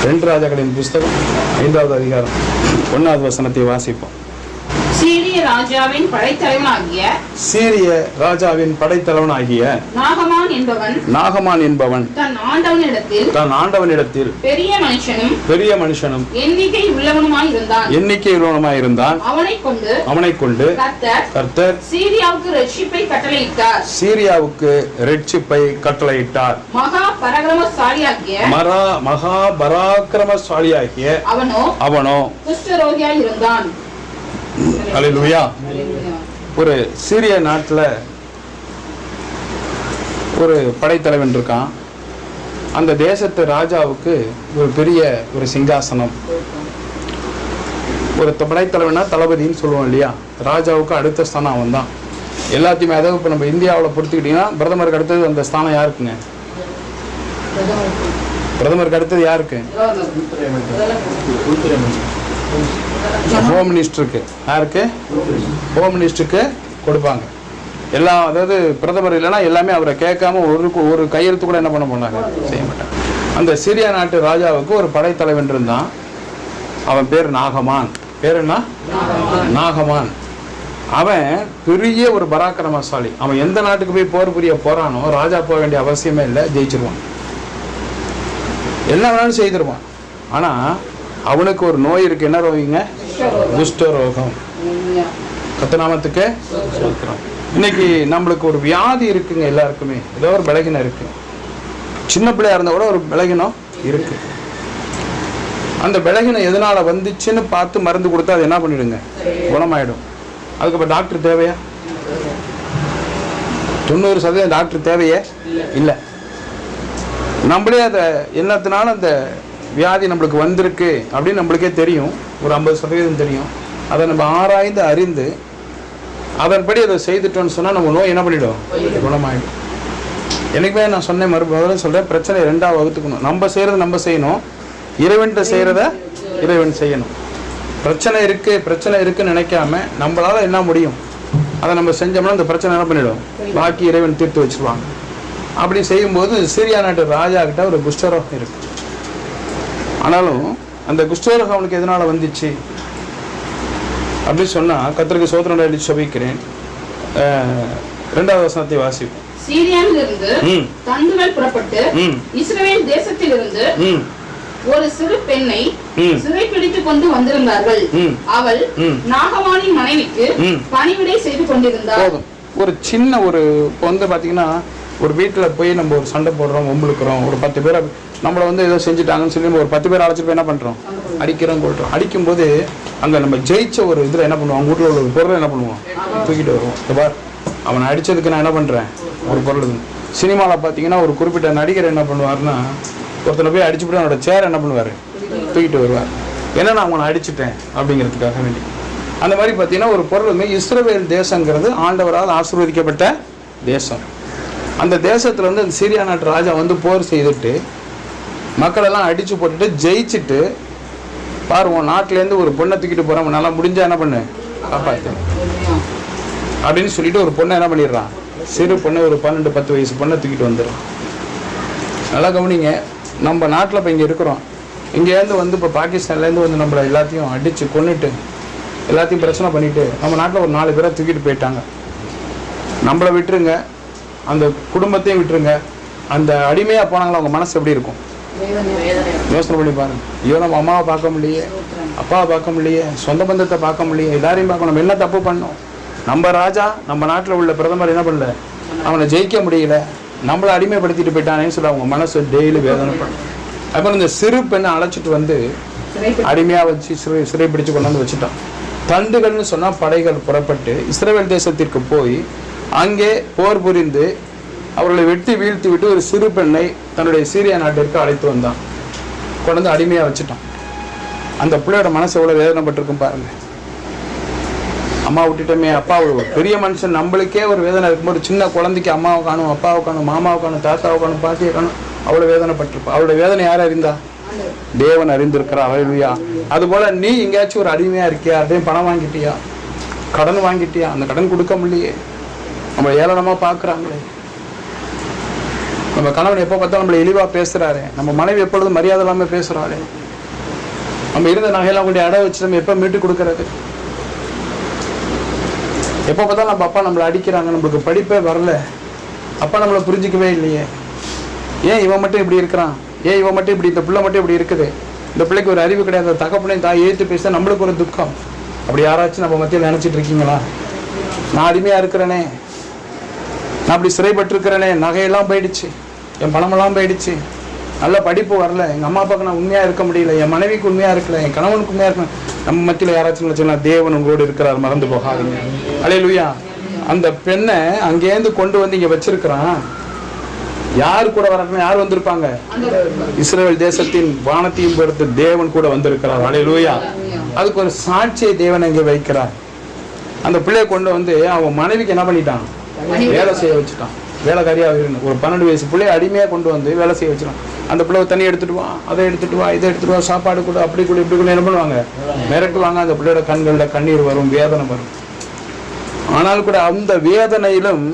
2 ராஜாக்களின் புஸ்தகம் 5வது அதிகாரம் 1வது வசனத்தை வாசிப்போம். சீரிய ராஜாவின் படைத்தலைவனாகிய நாகமான் என்பவன் தன் ஆண்டவனிடத்தில் பெரிய மனுஷனும் எண்ணிக்கை உள்ளவனுமாயிருந்தான். அவனைக் கொண்டு கர்த்தர் சீரியாவுக்கு இரட்சிப்பை கட்டளையிட்டார். மகா பராக்கிரமசாலியாகிய அவனோ குஷ்டரோகியாயிருந்தான். அல்லேலூயா. ஒரு சீரிய நாட்டில் ஒரு படைத்தலைவன் இருக்கான். அந்த தேசத்து ராஜாவுக்கு ஒரு பெரிய ஒரு சிங்காசனம். ஒரு படைத்தலைவனா தளபதின்னு சொல்லுவோம் இல்லையா, ராஜாவுக்கு அடுத்த ஸ்தானம் அவன் தான். எல்லாத்தையுமே, அதாவது இப்போ நம்ம இந்தியாவில் பொறுத்துக்கிட்டிங்கன்னா பிரதமருக்கு அடுத்தது அந்த ஸ்தானம் யாருக்குங்க? பிரதமருக்கு அடுத்தது யாருக்கு? ஹோம் மினிஸ்டருக்கு. யாருக்கு? ஹோம் மினிஸ்டருக்கு கொடுப்பாங்க எல்லாம். அதாவது பிரதமர் இல்லைன்னா எல்லாமே அவரை கேட்காம ஒரு கையெழுத்து கூட என்ன பண்ண போனாங்க, செய்ய மாட்டாங்க. அந்த சிரியா நாட்டு ராஜாவுக்கு ஒரு படைத்தலைவன் இருந்தான். அவன் பேர் நாகமான். பேர் என்ன? நாகமான். அவன் பெரிய ஒரு பராக்கிரமசாலி. அவன் எந்த நாட்டுக்கு போய் போர் புரிய போறானோ ராஜா போக வேண்டிய அவசியமே இல்லை, ஜெயிச்சிருவான். என்ன வேணாலும் செய்திருவான். ஆனா அவனுக்கு ஒரு நோய் இருக்கு. என்ன ரோகிங்க? குஷ்டரோகம். கர்த்தநாமத்துக்கு ஸ்தோத்திரம். இன்னைக்கு நம்மளுக்கு ஒரு வியாதி இருக்குங்க. எல்லாருக்குமே ஏதோ ஒரு பலகீனம் இருக்கு. சின்ன பிள்ளையா இருந்தா கூட ஒரு பலகீனம் இருக்கு. அந்த பலகீனம் எதனால வந்துச்சுன்னு பார்த்து மருந்து கொடுத்தா அது என்ன பண்ணிடுங்க, குணமாயிடும். அதுக்கப்புறம் டாக்டர் தேவையா? 90% டாக்டர் தேவையே இல்லை. நம்மளே அதை என்னத்தினால அந்த வியாதி நம்மளுக்கு வந்திருக்கு அப்படின்னு நம்மளுக்கே தெரியும். ஒரு 50% தெரியும். அதை நம்ம ஆராய்ந்து அறிந்து அதன்படி அதை செய்துட்டோன்னு சொன்னால் நம்ம நோய் என்ன பண்ணிடும், குணமாயிடும். எனக்குமே நான் சொன்னேன், மறுபடியும் சொல்கிறேன், பிரச்சனை 2ஆக வகுத்துக்கணும். நம்ம செய்கிறத நம்ம செய்யணும், இறைவன்கிட்ட செய்கிறத இறைவன் செய்யணும். பிரச்சனை இருக்குன்னு நினைக்காம நம்மளால் என்ன முடியும் அதை நம்ம செஞ்சோம்னா அந்த பிரச்சனை என்ன பண்ணிடும், பாக்கி இறைவன் தீர்த்து வச்சுருவாங்க. அப்படி செய்யும்போது சீரியா நாட்டு ராஜா கிட்ட ஒரு குஷ்டரோகம் இருக்கு. ஆனாலும் அந்த குஷ்டரோகம் அவனுக்கு எதனால வந்துச்சு அப்படின்னு சொன்னா, கர்த்தருக்கு ஸ்தோத்திரம் அடித்து சொல்லிக்கிறேன். 2வது வசனத்தை வாசிப்போம். சீரியாவிலிருந்து தந்துகள் புறப்பட்டு இஸ்ரவேல் தேசத்திலிருந்து ஒரு சிறு பெண்ணை சிறைப்பிடித்துக் கொண்டு வந்திருந்தார்கள். அவள் நாகமானின் மனைவிக்கு பணிவிடை செய்து கொண்டிருந்தார். ஒரு சின்ன ஒரு பாத்தீங்கன்னா, ஒரு வீட்டில் போய் நம்ம ஒரு சண்டை போடுறோம், ஒம்புழுக்கிறோம். ஒரு 10 பேரை நம்மளை ஏதோ செஞ்சுட்டாங்கன்னு சொல்லி ஒரு 10 பேர் அழைச்சிட்டு போய் என்ன பண்ணுறோம், அடிக்கிறோம், கொள்கிறோம். அடிக்கும்போது அங்கே நம்ம ஜெயிச்ச ஒரு இதில் என்ன பண்ணுவோம், அவங்க வீட்டில் உள்ள ஒரு பொருளை என்ன பண்ணுவோம், தூக்கிட்டு வருவோம். பார், அவனை அடித்ததுக்கு நான் என்ன பண்ணுறேன், ஒரு பொருள். சினிமாவில் பார்த்தீங்கன்னா ஒரு குறிப்பிட்ட நடிகர் என்ன பண்ணுவார்னா, ஒருத்தனை போய் அடிச்சுட்டு அவனோட சேர் என்ன பண்ணுவார், தூக்கிட்டு வருவார். ஏன்னா நான் அவனை அடிச்சுட்டேன் அப்படிங்கிறதுக்காக வேண்டி. அந்த மாதிரி பார்த்தீங்கன்னா ஒரு பொருளுமே இஸ்ரவேல் தேசங்கிறது ஆண்டவரால் ஆசீர்வதிக்கப்பட்ட தேசம். அந்த தேசத்தில் அந்த சீரியா நாட்டு ராஜா போர் செய்துட்டு மக்களெல்லாம் அடித்து போட்டுட்டு ஜெயிச்சுட்டு, பாருவோம் நாட்டிலேருந்து ஒரு பொண்ணை தூக்கிட்டு போகிறோம், நல்லா முடிஞ்சா என்ன பண்ணு, காப்பாற்று அப்படின்னு சொல்லிட்டு ஒரு பொண்ணை என்ன பண்ணிடுறான், சிறு பொண்ணை, ஒரு 12-10 வயசு பொண்ணை தூக்கிட்டு வந்துடும். நல்லா கவனிங்க, நம்ம நாட்டில் இப்போ இங்கே இருக்கிறோம். இங்கேருந்து இப்போ பாகிஸ்தான்லேருந்து நம்மளை எல்லாத்தையும் அடித்து கொண்டுட்டு எல்லாத்தையும் பிரச்சனை பண்ணிவிட்டு நம்ம நாட்டில் ஒரு 4 பேரை தூக்கிட்டு போயிட்டாங்க. நம்மளை விட்டுருங்க, அந்த குடும்பத்தையும் விட்டுருங்க. அந்த அடிமையாக போனாங்களா அவங்க மனசு எப்படி இருக்கும், யோசனை பண்ணி பாருங்க. ஐயோ, நம்ம அம்மாவை பார்க்க முடியலையே, அப்பாவை பார்க்க முடியலையே, சொந்த பந்தத்தை பார்க்க முடியலையே, எல்லாரையும் பார்க்கணும். நம்ம என்ன தப்பு பண்ணோம்? நம்ம ராஜா, நம்ம நாட்டில் உள்ள பிரதமர் என்ன பண்ணல, அவனை ஜெயிக்க முடியல, நம்மளை அடிமைப்படுத்திட்டு போயிட்டானேன்னு சொல்லி அவங்க மனசு டெய்லி வேதனை பண்ணும். அப்புறம் இந்த சிறு பெண்ணை அழைச்சிட்டு அடிமையாக வச்சு சிறைப்பிடிச்சு கொண்டாந்து வச்சுட்டான். தண்டுகள்னு சொன்னால் படைகள் புறப்பட்டு இஸ்ரவேல் தேசத்திற்கு போய் அங்கே போர் புரிந்து அவர்களை வெட்டி வீழ்த்தி விட்டு ஒரு சிறு பெண்ணை தன்னுடைய சீரியா நாட்டிற்கு அழைத்து வந்தான். கொண்டு அடிமையாக வச்சுட்டான். அந்த பிள்ளையோட மனசு எவ்வளோ வேதனைப்பட்டிருக்கும் பாருங்க. அம்மா விட்டுட்டோமே, அப்பா பெரிய மனுஷன், நம்மளுக்கே ஒரு வேதனை இருக்கும்போது சின்ன குழந்தைக்கு அம்மாவை காணும், அப்பாவை காணும், மாமாவை காணும், தாத்தாவை காணும், பாட்டியை காணும், அவ்வளோ வேதனைப்பட்டிருப்பா. அவளுடைய வேதனை யார் அறிந்தா? தேவன் அறிந்திருக்கிறா. அல்லேலூயா. அதுபோல நீ எங்கேயாச்சும் ஒரு அடிமையாக இருக்கியா? அதே பணம் வாங்கிட்டியா, கடன் வாங்கிட்டியா, அந்த கடன் கொடுக்க முடியலையே, நம்ம ஏளனமாக பார்க்குறாங்களே, நம்ம கணவன் எப்போ பார்த்தாலும் நம்மளை இழிவாக பேசுகிறாரு, நம்ம மனைவி எப்பொழுதும் மரியாதை இல்லாமல் பேசுகிறாரு, நம்ம இருந்த நகையெல்லாம் கொண்டு அடை வச்சு நம்ம எப்போ மீட்டு கொடுக்கறது? எப்போ பார்த்தாலும் நம்ம அப்பா நம்மளை அடிக்கிறாங்க, நம்மளுக்கு படிப்பே வரல, அப்பா நம்மளை புரிஞ்சிக்கவே இல்லையே, ஏன் இவன் மட்டும் இப்படி இருக்கிறான், ஏன் இவன் மட்டும் இப்படி, இந்த பிள்ளை மட்டும் இப்படி இருக்குது, இந்த பிள்ளைக்கு ஒரு அறிவு கிடையாது, தகப்பனையும் தாய் ஏற்று பேச நம்மளுக்கு ஒரு துக்கம். அப்படி யாராச்சும் நம்ம மத்தியில் நினச்சிட்டு இருக்கீங்களா? நான் அடிமையாக இருக்கிறேனே, நான் அப்படி சிறைப்பட்டிருக்கிறேனே, நகையெல்லாம் போயிடுச்சு, என் பணமெல்லாம் போயிடுச்சு, நல்ல படிப்பு வரல, எங்கள் அம்மா அப்பாவுக்கு நான் உண்மையாக இருக்க முடியல, என் மனைவிக்கு உண்மையாக இருக்கல, என் கணவனுக்கு உண்மையாக இருக்கல. நம்ம மத்தியில் யாராச்சும் நினச்சோம்னா தேவன் உங்களோடு இருக்கிறார், மறந்து போகாதீங்க. அல்லேலூயா. அந்த பெண்ணை அங்கேருந்து கொண்டு வந்து இங்கே வச்சிருக்கிறான். யார் கூட வரணும்? யார் வந்திருப்பாங்க? இஸ்ரவேல் தேசத்தின் வானத்தையும் பொறுத்து தேவன் கூட வந்திருக்கிறார். அல்லேலூயா. அதுக்கு ஒரு சாட்சியை தேவன் இங்கே வைக்கிறார். அந்த பிள்ளையை கொண்டு வந்து அவன் மனைவிக்கு என்ன பண்ணிட்டான்? வேலை செய்ய வச்சுட்டான். வேலைக்காரியாக இருக்கணும். ஒரு 12 வயசு பிள்ளைய அடிமையாக கொண்டு வந்து வேலை செய்ய வச்சிட்டான். அந்த பிள்ளை தண்ணி எடுத்துட்டு வா, அதை எடுத்துட்டு வா, இதை எடுத்துட்டு வா, சாப்பாடு கூட, அப்படி கூட இப்படி கூட என்ன பண்ணுவாங்க? மிரட்டுவாங்க. அந்த பிள்ளையோட கண்களில் கண்ணீர் வரும், வேதனை வரும். ஆனால் கூட அந்த வேதனையிலும்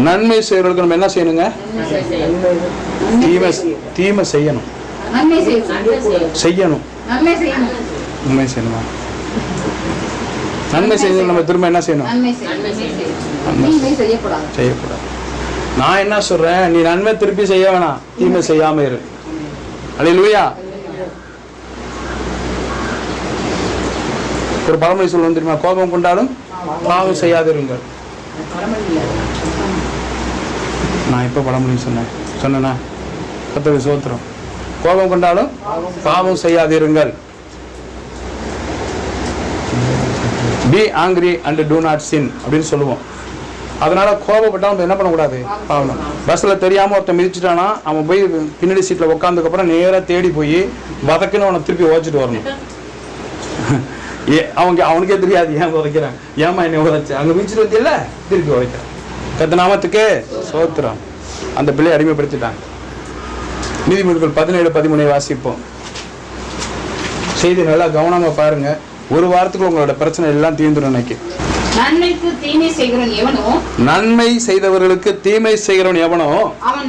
நன்மை செய்யறதுக்கு நம்ம என்ன செய்யணுங்க? தீமை செய்யணும், செய்யணும். நன்மை செய்யணுமா? நன்மை செய்யணும். நம்ம திரும்ப என்ன செய்யணும்? செய்யக்கூடாது. நான் என்ன சொல்றேன், நீ நன்மை திருப்பி செய்ய வேணாம், தீமை செய்யாம இரு. அல்லேலூயா. ஒரு பழமொழி சொல்லுவோம் தெரியுமா? கோபம் கொண்டாலும் பாவம் செய்யாதிருங்கள். நான் இப்ப பழமொழி சொன்னேனா? கர்த்தருக்கு ஸ்தோத்திரம். கோபம் கொண்டாலும் பாவம் செய்யாதிருங்கள். Be angry and do not sin அப்படின்னு சொல்லுவோம். அதனால கோபப்பட்டாலும் என்ன பண்ணக்கூடாது? பாவம். பஸ்ஸில் தெரியாமல் ஒருத்தன் மிதிச்சுட்டானா அவன் போய் பின்னாடி சீட்டில் உட்காந்துக்கப்புறம் நேராக தேடி போய் வதக்குன்னு அவனை திருப்பி உதைச்சிட்டு வரணும். அவனுக்கே தெரியாது ஏன் உதைக்கிறான், ஏமா என்னை உதைச்சு, அங்கே மிதிச்சுட்டு வந்தியில்ல திருப்பி உதைக்கிறான். கர்த்தர் நாமத்துக்கே ஸ்தோத்திரம். அந்த பிள்ளையை அடிமைப்படுத்திட்டாங்க. நீதிமொழிகள் 17:13 வாசிப்போம். செய்தி நல்லா கவனமாக பாருங்க. ஒரு வாரத்துக்கு உங்களோட பிரச்சனை எல்லாம் தீர்ந்துடும். இன்னைக்கு நன்மைக்கு தீமை செய்கிறவன் எவனோ, நன்மை செய்தவர்களுக்கு தீமை செய்கிறவன் எவனோ அவன்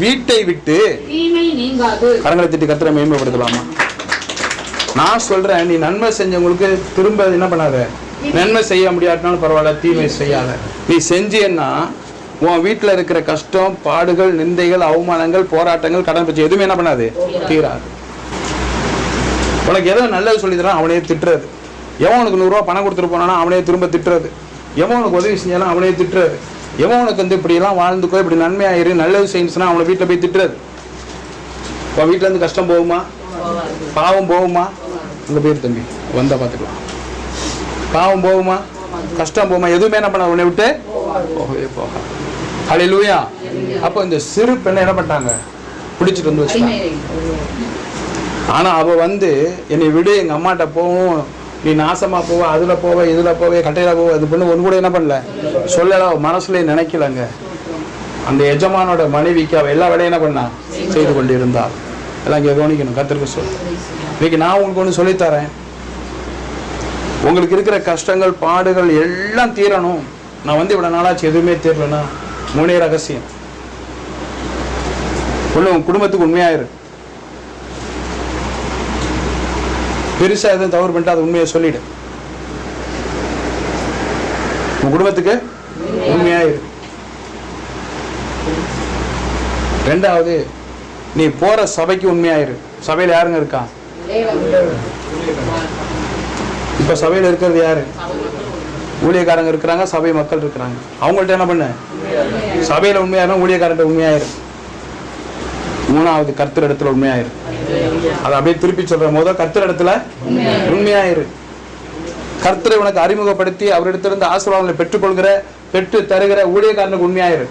வீட்டை விட்டு தீமை நீங்காது. கரங்களை தட்டி கர்த்தரை மேன்மைப்படுத்தலாமா? நான் சொல்றேன், நீ நன்மை செஞ்சவங்களுக்கு திரும்ப என்ன பண்ணாத, நன்மை செய்ய முடியாட்டினாலும் பரவாயில்ல, தீமை செய்யாத. நீ செஞ்சேன்னா உன் வீட்டில் இருக்கிற கஷ்டம், பாடுகள், நிந்தைகள், அவமானங்கள், போராட்டங்கள், கடன் பிரச்சனை எதுவுமே என்ன பண்ணாது, தீராது. உனக்கு எதோ நல்லது சொல்லி தரான் அவனே திட்டுறது, எவன் உனக்கு 100 ரூபா பணம் கொடுத்துட்டு போனானா அவனே திரும்ப திட்டுறது, எவன் உனக்கு உதவி செஞ்சாலும் அவனே திட்டுறது, எவன் உனக்கு வந்து இப்படியெல்லாம் வாழ்ந்துக்கோ, இப்படி நன்மையாயிரு, நல்லது செய்யுச்சுன்னா அவனை வீட்டில் போய் திட்டுறது. இப்போ வீட்டில் இருந்து கஷ்டம் போகுமா? பாவம் போகுமா? அங்கே பேர் தம்பி வந்தா பார்த்துக்கலாம். பாவம் போகுமா? கஷ்டம் போகுமா? எதுவுமே என்ன பண்ண உன்னை விட்டு போகவே போக. ஹல்லேலூயா. அப்போ இந்த சிறு பெண்ணை என்ன பண்ணிட்டாங்க? பிடிச்சிட்டு வந்து வச்சுட்டாங்க. ஆனால் அவள் வந்து என்னை விடு, எங்கள் அம்மாட்ட போவோம், நீ நாசமாக போவ, அதில் போவ, இதில் போவே, கட்டையில் போவ, அது பண்ணு ஒன்று கூட என்ன பண்ணல, சொல்லலாம், மனசுல நினைக்கலங்க. அந்த எஜமானோட மனைவிக்கு அவள் எல்லா வேலையும் என்ன பண்ணா செய்து கொண்டு இருந்தாள். எல்லாம் இங்கே கவனிக்கணும். கர்த்தருக்கு சொல். இன்னைக்கு நான் உங்களுக்கு ஒன்று சொல்லித்தரேன். உங்களுக்கு இருக்கிற கஷ்டங்கள், பாடுகள் எல்லாம் தீரணும். நான் வந்து இவ்வளோ நாளாச்சு எதுவுமே தீரலன்னா 3 ரகசியம். ஒன்று, உன் குடும்பத்துக்கு உண்மையாயிரு. பெருசா எதுவும் தவறு பண்ணிட்டு அது உண்மையை சொல்லிடு. உன் குடும்பத்துக்கு உண்மையாயிரு. 2வது, நீ போற சபைக்கு உண்மையாயிரு. சபையில் யாருங்க இருக்கா? இப்ப சபையில் இருக்கிறது யாரு? ஊழியக்காரங்க இருக்கிறாங்க, சபை மக்கள் இருக்கிறாங்க. அவங்கள்ட்ட என்ன பண்ண? சபையில உண்மையாயிரும், ஊழியக்காரன் உண்மையாயிரு. 3வது, கர்த்தர் இடத்துல உண்மையாயிரு. அதை அப்படியே திருப்பி சொல்ற போது, கர்த்தர் இடத்துல உண்மையாயிரு. கர்த்தரை உனக்கு அறிமுகப்படுத்தி அவரிடத்திலிருந்து ஆசீர்வாதங்களை பெற்றுக்கொள்கிற, பெற்று தருகிற ஊழியக்காரனுக்கு உண்மையாயிரு.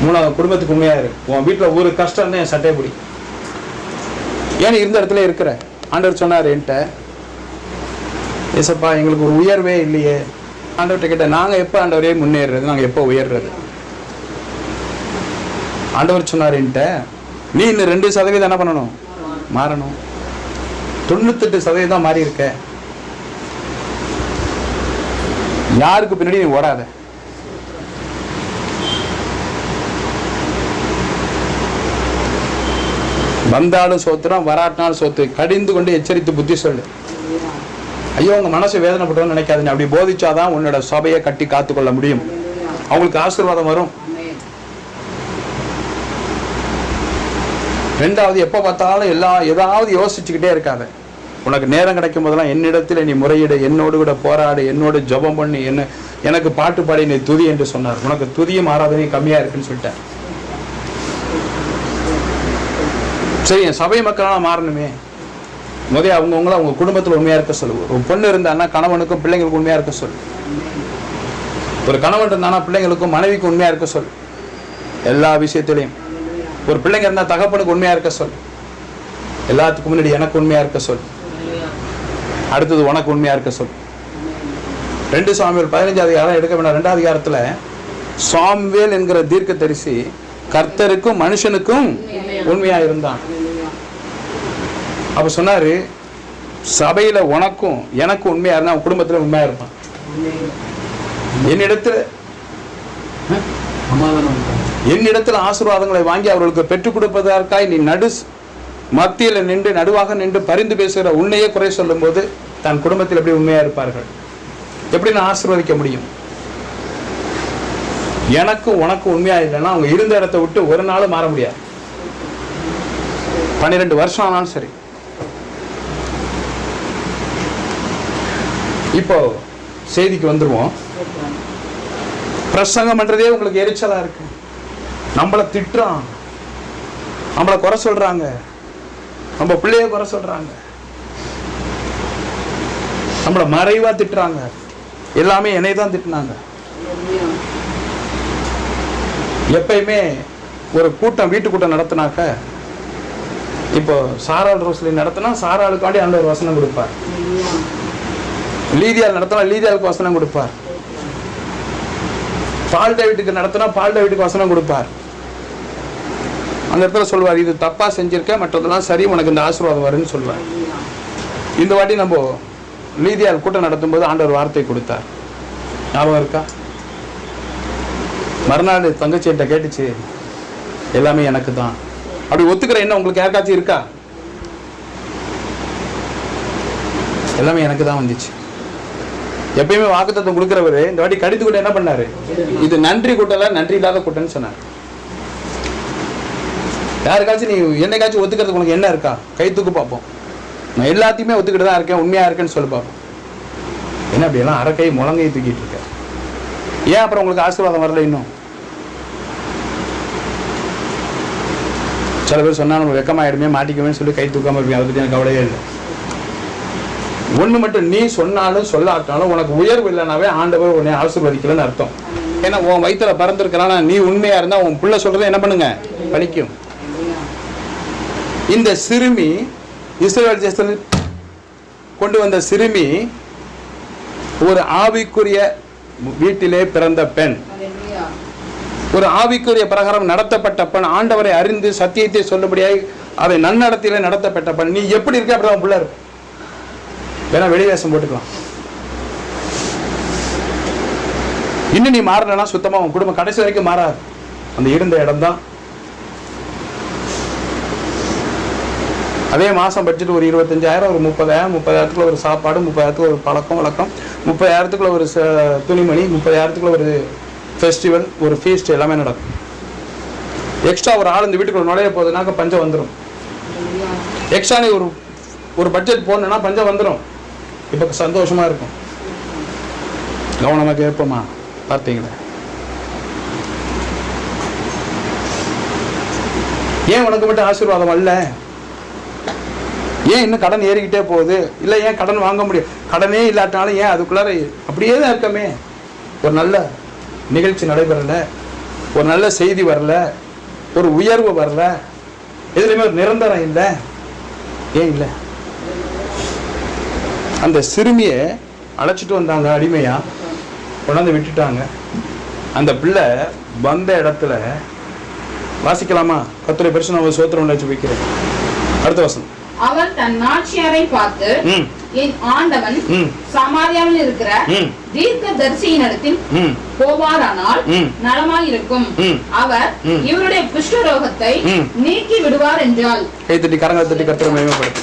3வது, குடும்பத்துக்கு உண்மையாயிரு. உன் வீட்டில் ஒரு கஷ்டம் என் சட்டை பிடி. ஏன் இருந்த இடத்துல இருக்கிற? ஆண்டவர் சொன்னார் என்கிட்ட, ஏசப்பா எங்களுக்கு ஒரு உயர்வே இல்லையே. ஆண்டவர்கிட்ட கேட்டேன், நாங்கள் எப்போ ஆண்டவரே முன்னேறுறது, நாங்கள் எப்போ உயர்றது? ஆண்டவர் சொன்னார் என்கிட்ட, நீ இன்னும் 2% என்ன பண்ணணும்? மாறணும். 98% மாறி இருக்க. யாருக்கு பின்னாடி நீ ஓடாத. வந்தாலும் சோத்துறோம், வராட்டினாலும் சோத்து. கடிந்து கொண்டு எச்சரித்து புத்தி சொல்லு. ஐயோ உங்க மனசு வேதனைப்பட்டோன்னு நினைக்காதுன்னு. அப்படி போதிச்சாதான் உன்னோட சபையை கட்டி காத்துக்கொள்ள முடியும். அவங்களுக்கு ஆசீர்வாதம் வரும். ரெண்டாவது, எப்போ பார்த்தாலும் ஏதாவது யோசிச்சுக்கிட்டே இருக்காத. உனக்கு நேரம் கிடைக்கும் போதெல்லாம் என்னிடத்தில் நீ முறையிடு, என்னோடு கூட போராடு, என்னோடு ஜெபம் பண்ணி, எனக்கு பாட்டு பாடி நீ துதி என்று சொன்னார். உனக்கு துதியும் ஆராதனையும் கம்மியா இருக்குன்னு சொல்லிட்டேன். சரி, என் சபை மக்களால் மாறணுமே. முதல்ல அவங்கவுங்கள அவங்க குடும்பத்தில் உண்மையா இருக்க சொல்லு. ஒரு பொண்ணு இருந்தான்னா கணவனுக்கும் பிள்ளைங்களுக்கும் உண்மையா இருக்க சொல்லு. ஒரு கணவன் இருந்தானா பிள்ளைங்களுக்கும் மனைவிக்கும் உண்மையா இருக்க சொல்லு. எல்லா விஷயத்திலையும். ஒரு பிள்ளைங்க இருந்தா தகப்பனுக்கு உண்மையா இருக்க சொல். எல்லாத்துக்கும் முன்னாடி எனக்கு உண்மையா இருக்க சொல். அடுத்தது உனக்கு உண்மையா இருக்க சொல். 2 சாமுவேல் 15 அதிகாரம் எடுக்க வேண்டாம். 2 அதிகாரத்துல சாமுவேல் என்கிற தீர்க்க தரிசி கர்த்தருக்கும் மனுஷனுக்கும் உண்மையா இருந்தான். அப்ப சொன்னாரு, சபையில உனக்கும் எனக்கும் உண்மையா இருந்தா அவன் குடும்பத்துல உண்மையா இருப்பான். என்னிடத்தில் ஆசீர்வாதங்களை வாங்கி அவர்களுக்கு பெற்றுக் கொடுப்பதற்காக நீ மத்தியில் நின்று நடுவாக நின்று பரிந்து பேசுகிற உன்னையே குறை சொல்லும் போது தன் குடும்பத்தில் எப்படி உண்மையா இருப்பார்கள்? எப்படி நான் ஆசீர்வதிக்க முடியும்? எனக்கும் உனக்கும் உண்மையா இல்லைன்னா அவங்க இருந்த இடத்தை விட்டு ஒரு நாள் மாற முடியாது. 12 வருஷம் ஆனாலும் சரி. இப்போ செய்திக்கு வந்துருவோம். பிரசங்கம் பண்றதே உங்களுக்கு எரிச்சலா இருக்கு. நம்மளை திட்டுறான், நம்மளை குறை சொல்றாங்க, நம்ம பிள்ளைய குறை சொல்றாங்க, நம்மளை மறைவா திட்டுறாங்க. எல்லாமே என்னை தான் திட்டுனாங்க. எப்பயுமே ஒரு கூட்டம், வீட்டு கூட்டம் நடத்தினாக்க, இப்போ சாராள் ரோஸ்லி நடத்தினா சாராளுக்காண்டி ஆண்டவர் வசனம் கொடுப்பார். லீதியால் நடத்தினா லீதியாளுக்கு வசனம் கொடுப்பார். பால் டேவிட்டுக்கு நடத்தினா பால் டேவிட்டுக்கு வசனம் கொடுப்பார். அந்த இடத்துல சொல்லுவார், இது தப்பா செஞ்சிருக்க, மற்றதெல்லாம் சரி, உனக்கு இந்த ஆசீர்வாதம் வரும்னு சொல்லுவார். இந்த வாட்டி நம்ம லீதியால் கூட்டம் நடத்தும் போது ஆண்டவர் வார்த்தை கொடுத்தார். ஞாபகம் இருக்கா? மறுநாள் தங்கச்சிட்ட கேட்டுச்சு, எல்லாமே எனக்கு தான். அப்படி ஒத்துக்கிற என்ன உங்களுக்கு யாருக்காச்சும் இருக்கா? எல்லாமே எனக்கு தான் வந்துச்சு. எப்பயுமே வாக்குத்தத்தம் கொடுக்கிறவரு இந்த வாட்டி கடித்து கூட என்ன பண்ணாரு, இது நன்றி கூட்டல, நன்றி இல்லாத கூட்டம்னு சொன்னார். யாருக்காச்சும் நீ என்னைக்காச்சும் ஒத்துக்கிறதுக்கு உனக்கு என்ன இருக்கா? கை தூக்கு பார்ப்போம். நான் எல்லாத்தையுமே ஒத்துக்கிட்டு தான் இருக்கேன், உண்மையா இருக்கேன்னு சொல்லி பார்ப்போம். என்ன அப்படியெல்லாம் அரைக்கை முழங்கை தூக்கிட்டு இருக்க? ஏன் அப்புறம் உங்களுக்கு ஆசீர்வாதம் வரல இன்னும்? சில பேர் சொன்னா நம்ம வெக்கமாயிடுமே, மாட்டிக்குமே சொல்லி கை தூக்காம இருப்பீங்க. அதை பற்றி எனக்கு கவலையே இல்லை. ஒன்று மட்டும், நீ சொன்னாலும் சொல்லாட்டாலும் உனக்கு உயர்வு இல்லைனாவே ஆண்டவர் உன்னை ஆசீர்வதிக்கலன்னு அர்த்தம். ஏன்னா உன் வயிற்றுல பறந்துருக்கிறானா, நீ உண்மையா இருந்தா உன் பிள்ளை சொல்றதை என்ன பண்ணுங்க, பலிக்கும். இந்த சிறுமி, இஸ்ரவேல் தேசத்தில் கொண்டு வந்த சிறுமி ஒரு ஆவிக்குரிய வீட்டிலே பிறந்த பெண், ஒரு ஆவிக்குரிய பிரகாரம் நடத்தப்பட்ட பெண், ஆண்டவரை அறிந்து சத்தியத்தை சொல்லும்படியாய் அதை நன்னடத்திலே நடத்தப்பட்ட பெண். நீ எப்படி இருக்க அப்படி அவன் பிள்ளை இருக்கும். வேணா வெளிவேஷம் போட்டுக்கலாம். இன்னும் நீ மாறலன்னா சுத்தமா உன் குடும்பம் கடைசி வரைக்கும் மாறாது. அந்த இருந்த இடம் தான். அதே மாசம் பட்ஜெட் ஒரு 25,000, ஒரு 30,000, 30,000 ஒரு சாப்பாடு, 30,000 ஒரு பழக்கம் வழக்கம், 30,000 ஒரு துணிமணி, 30,000 ஒரு ஃபெஸ்டிவல், ஒரு ஃபீஸ்ட், எல்லாமே நடக்கும். எக்ஸ்ட்ரா ஒரு ஆள் இந்த வீட்டுக்குள்ள நுழைய போகுதுனாக்க பஞ்சம் வந்துடும். எக்ஸ்ட்ரா நீ ஒரு பட்ஜெட் போடணும்னா பஞ்சம் வந்துடும். இப்போ சந்தோஷமா இருக்கும். கவனமாக கேட்போமா? பார்த்தீங்களா? ஏன் உனக்கு மட்டும் ஆசீர்வாதம் அல்ல? ஏன் இன்னும் கடன் ஏறிக்கிட்டே போகுது? இல்லை ஏன் கடன் வாங்க முடியும்? கடனே இல்லாட்டாலும் ஏன் அதுக்குள்ளார அப்படியே தான் இருக்கமே? ஒரு நல்ல நிகழ்ச்சி நடைபெறல, ஒரு நல்ல செய்தி வரல, ஒரு உயர்வு வரல, எதுலையுமே ஒரு நிரந்தரம் இல்லை. ஏன் இல்லை? அந்த சிறுமியை அழைச்சிட்டு வந்தாங்க, அடிமையா கொண்டாந்து விட்டுட்டாங்க. அந்த பிள்ளை வந்த இடத்துல வாசிக்கலாமா? கர்த்தரை பரிசுத்த நாமத்துக்கு ஸ்தோத்திரம் வச்சு வைக்கிறேன். அடுத்த வசனம். அவர் தன் நாச்சியாரை பார்த்து, என் ஆண்டவன் சமாரியாவில் இருக்கிற தீர்க்கதரிசியினிடத்தில் போவாரானால் நலமாயிருக்கும். அவர் இவருடைய குஷ்டரோகத்தை நீக்கி விடுவார் என்றால். கைத்தட்டி கரங்களை தட்டி கர்த்தரை மகிமைப்படுத்து.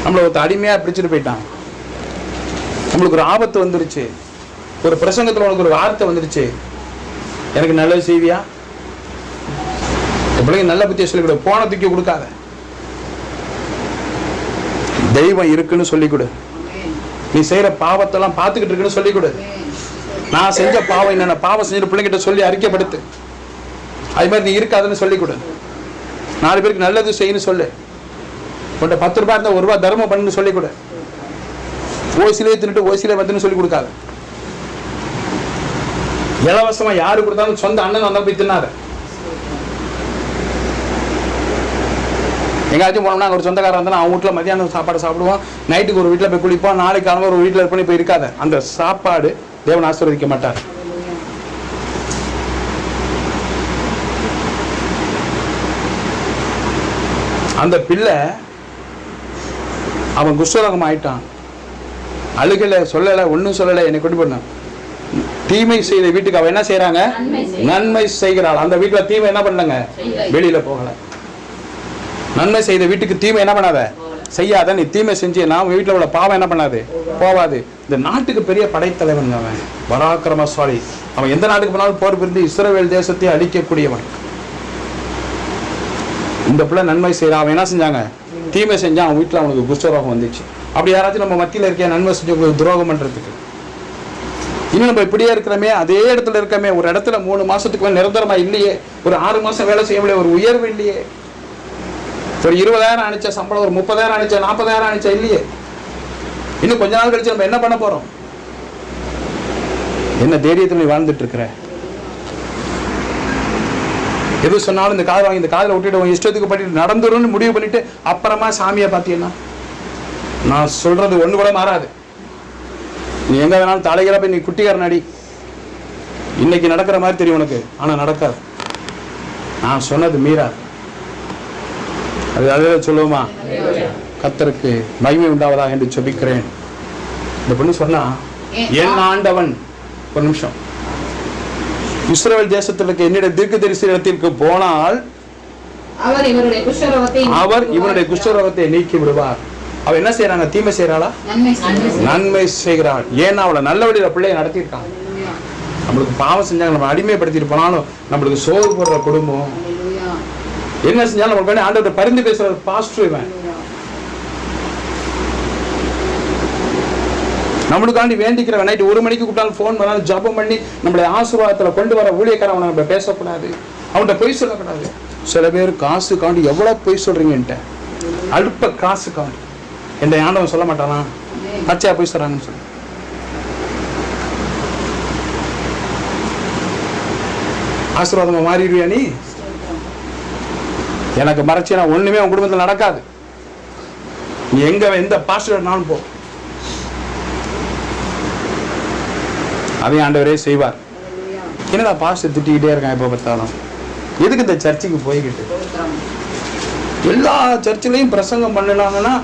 நம்மள ஒரு அடிமையா பிடிச்சிட்டு போயிட்டான். நம்மளுக்கு ஒரு ஆபத்து வந்துருச்சு, ஒரு பிரசங்கத்துல உனக்கு ஒரு வார்த்தை வந்துருச்சு, எனக்கு நல்லது செய்வியா? பிள்ளைங்க நல்ல புத்தியை சொல்லிக் கொடு, போன தூக்கி கொடுக்காத. தெய்வம் இருக்குன்னு சொல்லிக் கொடு. நீ செய்யற பாவத்தெல்லாம் பார்த்துக்கிட்டு இருக்குன்னு சொல்லிக் கொடு. நான் செஞ்ச பாவம் என்னென்ன பாவம் செஞ்சுட்டு பிள்ளைங்கிட்ட சொல்லி அறிக்கைப்படுத்து. அது மாதிரி நீ இருக்காதுன்னு சொல்லிக் கொடு. 4 பேருக்கு நல்லது செய்யணும் சொல்லு. உன்ட்ட 10 ரூபாய் இருந்தால் 1 ரூபாய் தர்மம் பண்ணுன்னு சொல்லிக் கொடு. ஓசிலே தின்னுட்டு ஓசிலே வந்துன்னு சொல்லி கொடுக்காத. இலவசமா யாரு கொடுத்தாலும் சொந்த அண்ணன் வந்தா போய் தின்னாத. எங்காச்சும் போனோம்னா ஒரு சொந்தக்காரன் இருந்தாலும் அவன் வீட்டில் மதியானம் சாப்பாடு சாப்பிடுவோம், நைட்டுக்கு ஒரு வீட்டில் போய் குளிப்போம், நாளைக்கு காலமாக ஒரு வீட்டில் இருப்போம். போய் இருக்காத. அந்த சாப்பாடு தேவன் ஆசீர்வதிக்க மாட்டார். அந்த பிள்ளை அவன் குஷ்டரோகம் ஆயிட்டான். அழுகலை, சொல்லலை, ஒன்றும் சொல்லலை. என்னை கொண்டு போன தீமை செய்த வீட்டுக்கு அவன் என்ன செய்யறாங்க? நன்மை செய்கிறாள். அந்த வீட்டில் தீமை என்ன பண்ணலங்க? வெளியில போகல. நன்மை செய்த வீட்டுக்கு தீமை என்ன பண்ணாத? செய்யாத. நீ தீமை செஞ்சு நான் வீட்டில் உள்ள பாவம் என்ன பண்ணாது? போவாது. இந்த நாட்டுக்கு பெரிய படைத்தலைவன் அவன், பராக்கிரமசாலி. அவன் எந்த நாட்டுக்கு போனாலும் போர் புரிந்து இஸ்ரவேல் தேசத்தை அழிக்கக்கூடியவன். இந்த பிள்ளை நன்மை செய்யறான். அவன் என்ன செஞ்சாங்க? தீமை செஞ்சான். அவன் வீட்டில் அவனுக்கு குஷ்டரோகம் வந்துச்சு. அப்படி யாராச்சும் நம்ம மத்தியில் இருக்க நன்மை செஞ்சு துரோகம் பண்றதுக்கு இன்னும் நம்ம இப்படியே இருக்கிறோமே, அதே இடத்துல இருக்கமே, ஒரு இடத்துல 3 மாசத்துக்கு மேலே நிரந்தரமா இல்லையே, ஒரு 6 மாசம் வேலை செய்ய முடியாது, ஒரு உயர்வு இல்லையே, ஒரு 20,000 அனுச்ச சம்பளம், ஒரு 30,000 அனுச்ச 40,000 அனுச்ச இல்லையே. இன்னும் கொஞ்ச நாள் கழிச்சு நம்ம என்ன பண்ண போறோம்? என்ன தைரியத்தில் நீ வாழ்ந்துட்டு இருக்கிற? எது சொன்னாலும் இந்த காதை வாங்கி இந்த காதில் விட்டுட்டு இஷ்டத்துக்கு பண்ணிட்டு நடந்துரும்னு முடிவு பண்ணிட்டு அப்புறமா சாமியை பார்த்தீங்கன்னா நான் சொல்றது ஒண்ணு கூட மாறாது. நீ எங்க வேணாலும் தலைகிற போய் நீ குட்டிக்காரன் அடி, இன்னைக்கு நடக்கிற மாதிரி தெரியும் உனக்கு, ஆனா நடக்காது. நான் சொன்னது மீறாது. அதே சொல்லுவோமா? கர்த்தருக்கு மகிமை உண்டாவதா என்று ஜெபிக்கிறேன். இந்த பொண்ணு சொன்னா, என் ஆண்டவன், ஒரு நிமிஷம், இஸ்ரவேல் தேசத்திற்கு என்னுடைய தீர்க்கதரிசனத்திற்கு போனால் அவர் இவருடைய குஷ்டரோகத்தை நீக்கி விடுவார். அவ என்ன செய்யறாங்க? தீமை செய்யறாளா? நன்மை செய்கிறாள். ஏன்னா அவளை நல்ல வழியில பிள்ளைய நடத்திருக்காங்க. நம்மளுக்கு பாவம் செஞ்சாங்க, நம்ம அடிமைப்படுத்திட்டு போனாலும் நம்மளுக்கு சோறு போடுற குடும்பம் என்ன செஞ்சாலும் நம்மளுக்கு ஆண்டவரை பரிந்து பேசுற பாஸ்டர் இவன். நம்மளுக்காண்டி வேண்டிக்கிறவன். நைட்டு 1 மணிக்கு கூப்பிட்டாலும் ஃபோன் பண்ணாலும் ஜபம் பண்ணி நம்மளை ஆசீர்வாதத்தில் கொண்டு வர ஊழியக்காரன் நம்ம பேசக்கூடாது, அவன்கிட்ட பொய் சொல்லக்கூடாது. சில பேர் காசுக்காண்டி எவ்வளவு பொய் சொல்றீங்கன்ட்ட, அல்ப காசுக்காண்டி என்ற ஆண்டவன் சொல்ல மாட்டானா? பச்சையா பொய் சொல்றாங்கன்னு சொல்லி. ஆசீர்வாதமா மாறிடுவியா நீ? எனக்கு மறைச்சினா ஒண்ணுமே உன் குடும்பத்தில் நடக்காது. நீ எந்த பாஸ்டர் நானும் போ, அதையும் ஆண்டவரே செய்வார். என்னடா பாஸ்டர் திட்டிக்கிட்டே இருக்கான் எப்போ பார்த்தாலும்? எதுக்கு இந்த சர்ச்சுக்கு போய்கிட்டு? எல்லா சர்ச்சிலையும் பிரசங்கம் பண்ணினாங்கன்னா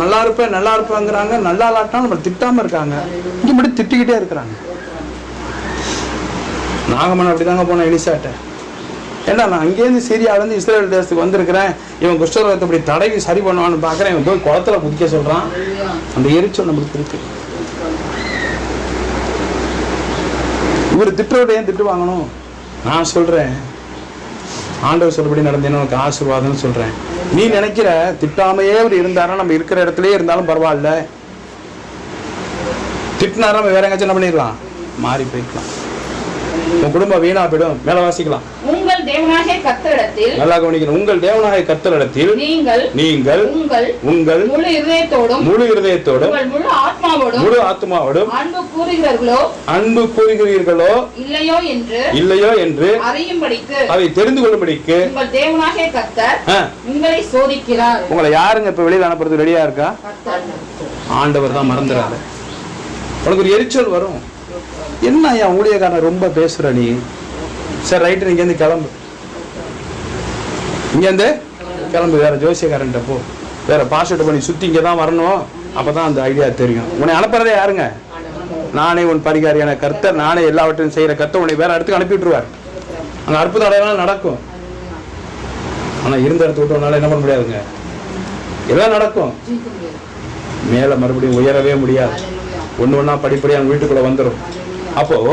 நல்லா இருப்பேங்கிறாங்க, நல்லா இல்லாட்டாலும் நம்ம திட்டாம இருக்காங்க. இங்க மட்டும் திட்டிக்கிட்டே இருக்கிறாங்க. நாகமன் அப்படிதாங்க போன எலிசாட்ட. ஏன்னா நான் அங்கேருந்து சிரியாவிலேருந்து இஸ்ரேல் தேசத்துக்கு வந்திருக்கிறேன், இவன் குஷ்டரோகத்தை இப்படி தடவி சரி பண்ணுவான்னு பார்க்குறேன், இவன் போய் குளத்துல குதிக்க சொல்றான். அந்த எரிச்சல் நம்மளுக்கு இருக்கு. இவர் திட்டோட ஏன் திட்டு வாங்கணும்? நான் சொல்றேன், ஆண்டவர் சொல்றபடி நடந்தேன்னு உனக்கு ஆசீர்வாதம்னு சொல்றேன். நீ நினைக்கிற திட்டாமையே அவர் இருந்தாரா நம்ம இருக்கிற இடத்துலயே இருந்தாலும் பரவாயில்ல, திட்டினாரா நம்ம வேற எங்காச்சும் என்ன பண்ணிடலாம், மாறி போய்க்கலாம், உன் குடும்பம் வீணா போயிடும். மேல வாசிக்கலாம். உங்கள் தேவனாகிய கர்த்தரிடத்தில், நல்லா கவனிக்கணும், உங்கள் தேவனாகிய கர்த்தரிடத்தில் நீங்கள் உங்கள் முழு இதயத்தோடும் முழு ஆத்மாவோடும் அன்பு கூறுகிறீர்களோ இல்லையோ என்று அதை தெரிந்து கொள்ளும்படிக்கு உங்கள் தேவனாகிய கர்த்தர் உங்களை சோதிக்கிறார். உங்களை யாருங்க இப்ப வெளியில அனுப்புறது ரெடியா இருக்கா? ஆண்டவர் தான். மறந்துடாத. உனக்கு ஒரு எரிச்சல் வரும். என்ன என் ஊழியக்காரன் ரொம்ப பேசுற நீ? சரி ரைட்டு, நீங்க இருந்து கிளம்பு, இங்கேருந்து கிளம்பு, வேற ஜோசியக்காரன்ட்ட போ. வேற பாஸ்வேர்டு பண்ணி சுற்றி இங்கே தான் வரணும், அப்போ தான் அந்த ஐடியா தெரியும். உன்னை அனுப்புறதே யாருங்க? நானே உன் பரிகாரியான கர்த்தர், நானே எல்லாவற்றையும் செய்கிற கர்த்தர் உன்னை வேற இடத்துக்கு அனுப்பி விட்டுருவார். அங்கே அற்புத அடையாளம் நடக்கும். ஆனால் இருந்த இடத்த விட்டவனால என்ன பண்ண முடியாதுங்க, எல்லாம் நடக்கும். மேலே மறுபடியும் உயரவே முடியாது. ஒன்று ஒன்றா படிப்படியாக வீட்டுக்குள்ளே வந்துடும். அப்போது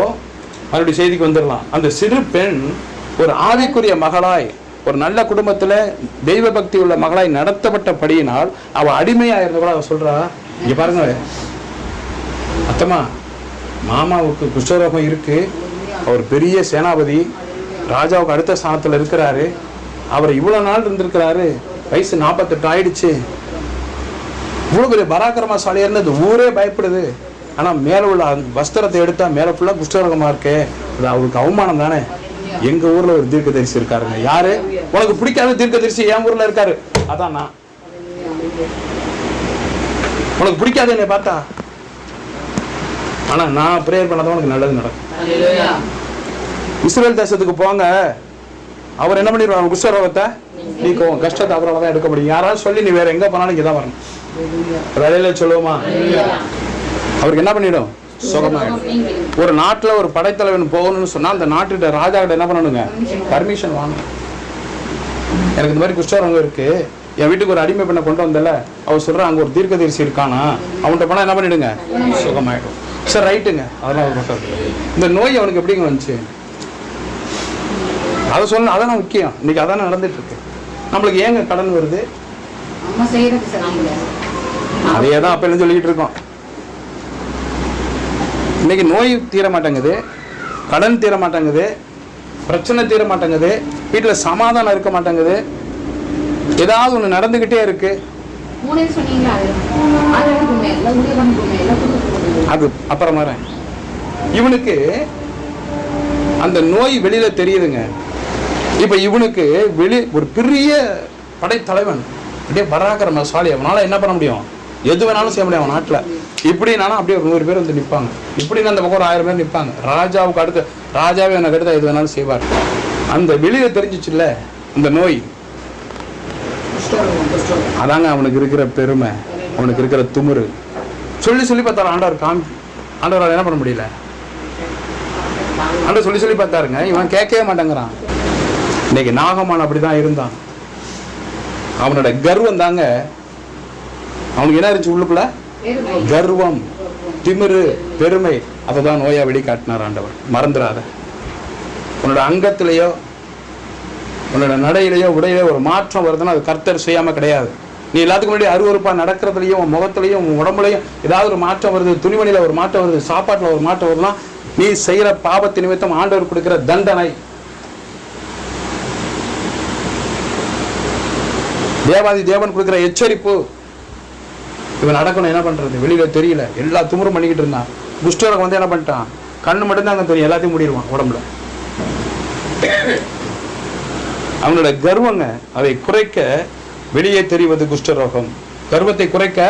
மறுபடியும் செய்திக்கு வந்துடலாம். அந்த சிறு பெண் ஒரு ஆவிக்குரிய மகளாய், ஒரு நல்ல குடும்பத்தில் தெய்வ பக்தி உள்ள மகளாய் நடத்தப்பட்டபடியினால் அவள் அடிமையாக இருந்த கூட அவள் சொல்கிறா, இங்கே பாருங்க அத்தம்மா, மாமாவுக்கு குஷ்டரோகம் இருக்குது, அவர் பெரிய சேனாபதி, ராஜாவுக்கு அடுத்த ஸ்தானத்தில் இருக்கிறாரு, அவர் இவ்வளோ நாள் இருந்திருக்கிறாரு, வயசு 48 ஆயிடுச்சு, இவ்வளோ பெரிய பராக்கிரமசாலியாக இருந்தது ஊரே பயப்படுது. ஆனால் மேலே உள்ள வஸ்திரத்தை எடுத்தால் மேலே ஃபுல்லாக குஷ்டரோகமாக இருக்கே, அது அவருக்கு அவமானம் தானே. எங்கள் ஊரில் ஒரு தீர்க்கதரிசி இருக்காருங்க. யாரு? உனக்கு பிடிக்காத தீர்க்கதரிசி என் ஊரில் இருக்காரு, அதான் நான். உனக்கு பிடிக்காது என்னை பார்த்தா, ஆனால் நான் ப்ரேயர் பண்ணாதான் உனக்கு நல்லது நடக்கும். இஸ்ரேல் தேசத்துக்கு போங்க, அவர் என்ன பண்ணிடுவாங்க, குஷ்டரோகத்தை நீக்கும், கஷ்டத்தை அவரால் தான் எடுக்க முடியும். யாராவது சொல்லி நீ வேற எங்கே போனாலும் இங்கே தான் வரணும், வேலையில சொல்லுவோமா? அவருக்கு என்ன பண்ணிடும், சுகமாயிடும். ஒரு நாட்டில் ஒரு படைத்தலைவன் போகணும்னு சொன்னால் அந்த நாட்டுகிட்ட ராஜா கிட்ட என்ன பண்ணணுங்க, பர்மிஷன் வாங்கணும். எனக்கு இந்த மாதிரி குஷ்டரோகம் இருக்கு, என் வீட்டுக்கு ஒரு அடிமை பெண்ணை கொண்டு வந்தல, அவர் சொல்கிறா அங்கே ஒரு தீர்க்கதரிசி இருக்கானா, அவன்கிட்ட போனால் என்ன பண்ணிடுங்க, சுகமாயிடும். சார் ரைட்டுங்க, அதெல்லாம் அவர் பண்றது. இந்த நோய் அவனுக்கு எப்படிங்க வந்துச்சு, அதை சொல்லணும். அதான் முக்கியம். இன்னைக்கு அதானே நடந்துட்டு இருக்கு. நம்மளுக்கு ஏங்க கடன் வருது, அதையே தான் அப்ப சொல்லிக்கிட்டு இருக்கோம். இன்னைக்கு நோய் தீர மாட்டேங்குது, கடன் தீர மாட்டேங்குது, பிரச்சனை தீர மாட்டேங்குது, வீட்டில் சமாதானம் இருக்க மாட்டேங்குது, ஏதாவது ஒன்று நடந்துக்கிட்டே இருக்கு. அது அப்புறம் வரேன். இவனுக்கு அந்த நோய் வெளியில தெரியுதுங்க. இப்ப இவனுக்கு ஒரு பெரிய படைத்தலைவன், அப்படியே பராக்கிரமசாலி, அவனால என்ன பண்ண முடியும், எது வேணாலும் செய்ய முடியும் அவன் நாட்டில். இப்படினாலும் அப்படியே ஒரு 100 பேர் வந்து நிற்பாங்க, இப்படின்னு அந்த பக்கம் ஒரு 1000 பேர் நிற்பாங்க. ராஜாவுக்கு அடுத்து, ராஜாவே எனக்கு அடுத்த எது வேணாலும் செய்வார். அந்த வெளியில தெரிஞ்சிச்சுல்ல இந்த நோய், அதாங்க அவனுக்கு இருக்கிற பெருமை, அவனுக்கு இருக்கிற துமுறு. சொல்லி சொல்லி பார்த்தாரு ஆண்டவர், ஆண்டவரால் என்ன பண்ண முடியல. ஆண்டவர் சொல்லி சொல்லி பார்த்தாருங்க, இவன் கேட்கவே மாட்டேங்கிறான். இன்னைக்கு நாகமான் அப்படிதான் இருந்தான். அவனோட கர்வம் தாங்க, அவனுக்கு என்ன இருந்துச்சு உள்ளுக்குள்ள, கர்வம், திமிரு, பெருமை. அதை தான் நோயா வெளிக்காட்டினார் ஆண்டவர். மறந்துடாத. உன்னோட அங்கத்திலேயோ உன்னோட நடையிலேயோ உடையிலேயோ ஒரு மாற்றம் வருதுன்னா அது கர்த்தர் செய்யாம கிடையாது. நீ எல்லாத்துக்கும் முன்னாடி அருவருப்பா நடக்கிறதுலையும் உன் முகத்திலையும் உன் உடம்புலையும் ஏதாவது ஒரு மாற்றம் வருது, துணிமணியில ஒரு மாற்றம் வருது, சாப்பாட்டுல ஒரு மாற்றம் வருதுன்னா நீ செய்யற பாவத்து நிமித்தம் ஆண்டவர் கொடுக்கிற தண்டனை. தேவாதி தேவன் கொடுக்கிற எச்சரிப்பு. இவன் நடக்கணும், என்ன பண்றது, வெளியில தெரியல, எல்லா துமுறும் பண்ணிக்கிட்டு இருந்தான். குஷ்டரோகம் வந்து என்ன பண்ணிட்டான், கண்ணு மட்டும்தான் அங்க தெரியும், எல்லாத்தையும் மூடிடுவான் உடம்புல. அவனோட கர்வங்க, அதை குறைக்க வெளியே தெரிவது குஷ்டரோகம். கர்வத்தை குறைக்க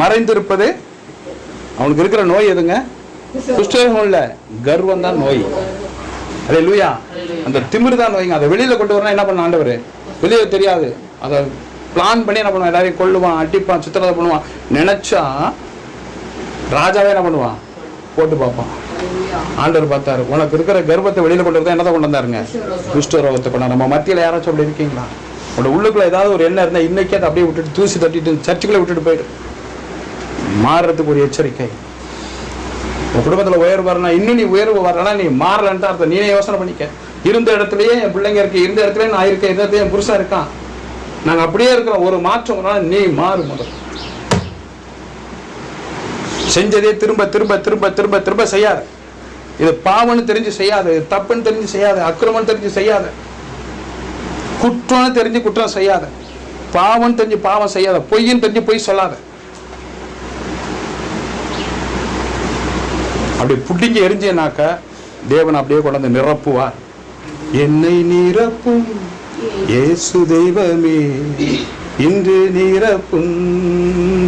மறைந்திருப்பது அவனுக்கு இருக்கிற நோய் எதுங்க, குஷ்டரோகம் இல்ல, கர்வம் தான் நோய். அல்லேலூயா. அந்த திமிரு தான் நோய்ங்க. அதை வெளியில கொண்டு வரணும். என்ன பண்ண ஆண்டவர், வெளியே தெரியாது, அதை பிளான் பண்ணி என்ன பண்ணுவான், எல்லாரையும் கொள்ளுவான், அடிப்பான், சித்திரத்தை பண்ணுவான். நினைச்சா ராஜாவே என்ன பண்ணுவான், போட்டு பார்ப்பான். ஆண்டவர் பார்த்தாரு, உனக்கு இருக்கிற கர்ப்பத்தை வெளியில கொண்டு வரதான் என்னதான் கொண்டு வந்தாருங்க, குஷ்டரோகத்தை கொண்டு. நம்ம மத்தியில் யாராச்சும் அப்படி இருக்கீங்களா? உங்களோட உள்ளுக்குள்ள ஏதாவது ஒரு எண்ணம் இருந்தால் இன்னைக்கே அதை அப்படியே விட்டுட்டு தூசி தட்டிட்டு சர்ச்சுக்குள்ளே விட்டுட்டு போயிடு. மாறுறதுக்கு ஒரு எச்சரிக்கை. உன் குடும்பத்தில் உயர்வு வரணும், இன்னும் நீ உயர்வு வரலன்னா நீ மாறலன்ட்டு அர்த்தம். நீனே யோசனை பண்ணிக்க. இருந்த இடத்துலயே என் பிள்ளைங்க இருக்கு, இருந்த இடத்துல நான் இருக்கேன், இருந்த இடத்துல என் புருஷன் இருக்கான், நாங்கள் அப்படியே இருக்கிறோம். ஒரு மாற்றம் நீ மாறு. முதல் செஞ்சதே திரும்ப திரும்ப திரும்ப திரும்ப திரும்ப செய்யாத. இது பாவம்னு தெரிஞ்சு செய்யாது, தப்புன்னு தெரிஞ்சு செய்யாத, அக்கிரமம் தெரிஞ்சு செய்யாத, குற்றம்னு தெரிஞ்சு குற்றம் செய்யாத, பாவம் தெரிஞ்சு பாவம் செய்யாத, பொய்ன்னு தெரிஞ்சு பொய் சொல்லாத. அப்படி புட்டிங்க எரிஞ்சேனாக்க தேவன் அப்படியே கொண்டாந்து நிரப்புவார். என்னை நிரப்பும் இயேசு தெய்வமே, இன்று நிரப்பும்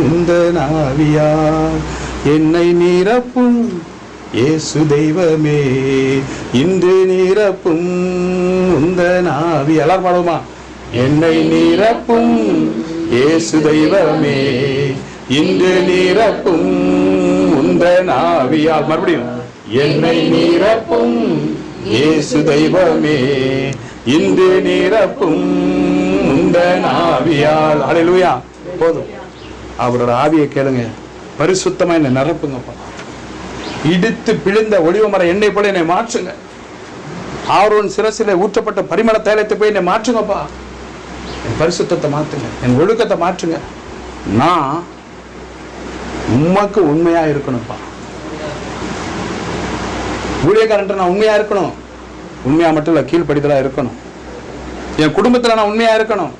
உந்தன் ஆவியார். என்னை நிரப்பும் இயேசு தெய்வமே, இன்று நிரப்பும் உந்தன் ஆவி. எல்லாரும் பாடுவோமா? என்னை நிரப்பும் இயேசு தெய்வமே இன்று நிரப்பும் உந்தன் ஆவியால். மறுபடியும் என்னை நிரப்பும் இயேசு தெய்வமே இன்று நிரப்பும் உந்தன் ஆவியால். அல்லேலூயா. போதும், அவரோட ஆவியை கேளுங்க. பரிசுத்தமா என்னை நிரப்புங்கப்பா. இடித்து பிழிந்த ஒளிவ மர எண்ணெய் போல என்னை மாற்றுங்க. ஆரோன் சிரசில ஊற்றப்பட்ட பரிமள தைலத்தை போய் என்னை மாற்றுங்கப்பா. என் பரிசுத்தத்தை மாற்றுங்க, என் ஒழுக்கத்தை மாற்றுங்க. நான் உமக்கு உண்மையா இருக்கணும்ப்பா. ஊழியக்காரன்ட்ட நான் உண்மையா இருக்கணும். உண்மையா மட்டும் இல்ல, கீழ்படிதலா இருக்கணும். என் குடும்பத்துல நான் உண்மையா இருக்கணும்.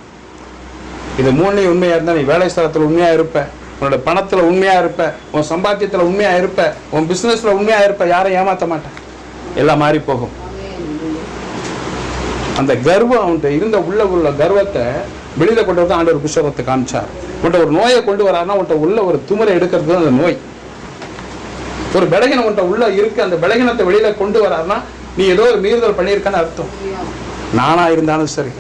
இது மூணுலையும் உண்மையா இருந்தா நீ வேலை ஸ்தலத்துல உண்மையா இருப்ப, உன்னோட பணத்துல உண்மையா இருப்ப, உன் சம்பாத்தியத்துல உண்மையா இருப்ப, உன் பிசினஸ்ல உண்மையா இருப்ப. யாரையும் ஏமாத்த மாட்டேன். எல்லாம் மாறி போகும். அந்த கர்வம் அவன்கிட்ட இருந்த உள்ள கர்வத்தை வெளியில கொண்டு வந்து ஆண்டவர் புஷ்பத்தை காமிச்சார். உன்ட்ட ஒரு நோயை கொண்டு வராருன்னா உன்ட்ட உள்ள ஒரு துமரை எடுக்கிறது தான் அந்த நோய். ஒரு பலகீனம் உன்ட்ட உள்ள இருக்கு, அந்த பலகீனத்தை வெளியில கொண்டு வராருன்னா நீ ஏதோ ஒரு மீறுதல் பண்ணியிருக்கான்னு அர்த்தம். நானா இருந்தாலும் சரி,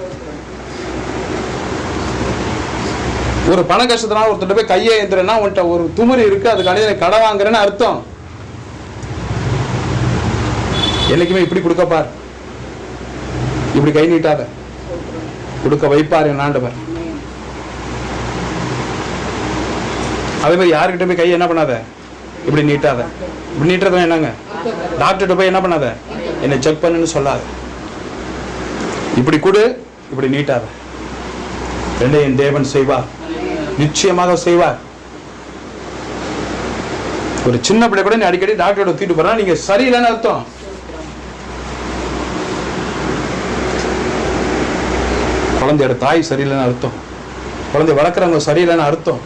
ஒரு பண கஷ்டத்தினால ஒருத்தர் போய் கையை ஏந்துறேன்னா உன்ட்ட ஒரு துமரி இருக்கு, அதுக்கான கடை வாங்குறேன்னு அர்த்தம். என்னைக்குமே இப்படி கொடுக்கப்பார், இப்படி கை நீட்டாத, கொடுக்க வைப்பார் என் ஆண்டவர். அதே மாதிரி யாருக்கிட்ட போய் கையை என்ன பண்ணாத, இப்படி நீட்டாத. இப்படி நீட்டுறது என்னங்க, டாக்டர்கிட்ட போய் என்ன பண்ணாத, என்னை செக் பண்ணுன்னு சொல்லாத. இப்படி கொடு, இப்படி நீட்டாத. ரெண்டையும் என் தேவன் செய்வார், நிச்சயமாக செய்வார். ஒரு சின்ன பிள்ளை கூட நீ அடிக்கடி டாக்டரோட தூக்கிட்டு போறா, நீங்க சரியில்லைன்னு அர்த்தம். குழந்தையோட தாய் சரியில்லைன்னு அர்த்தம், குழந்தை வளர்க்குறவங்க சரியில்லைன்னு அர்த்தம்.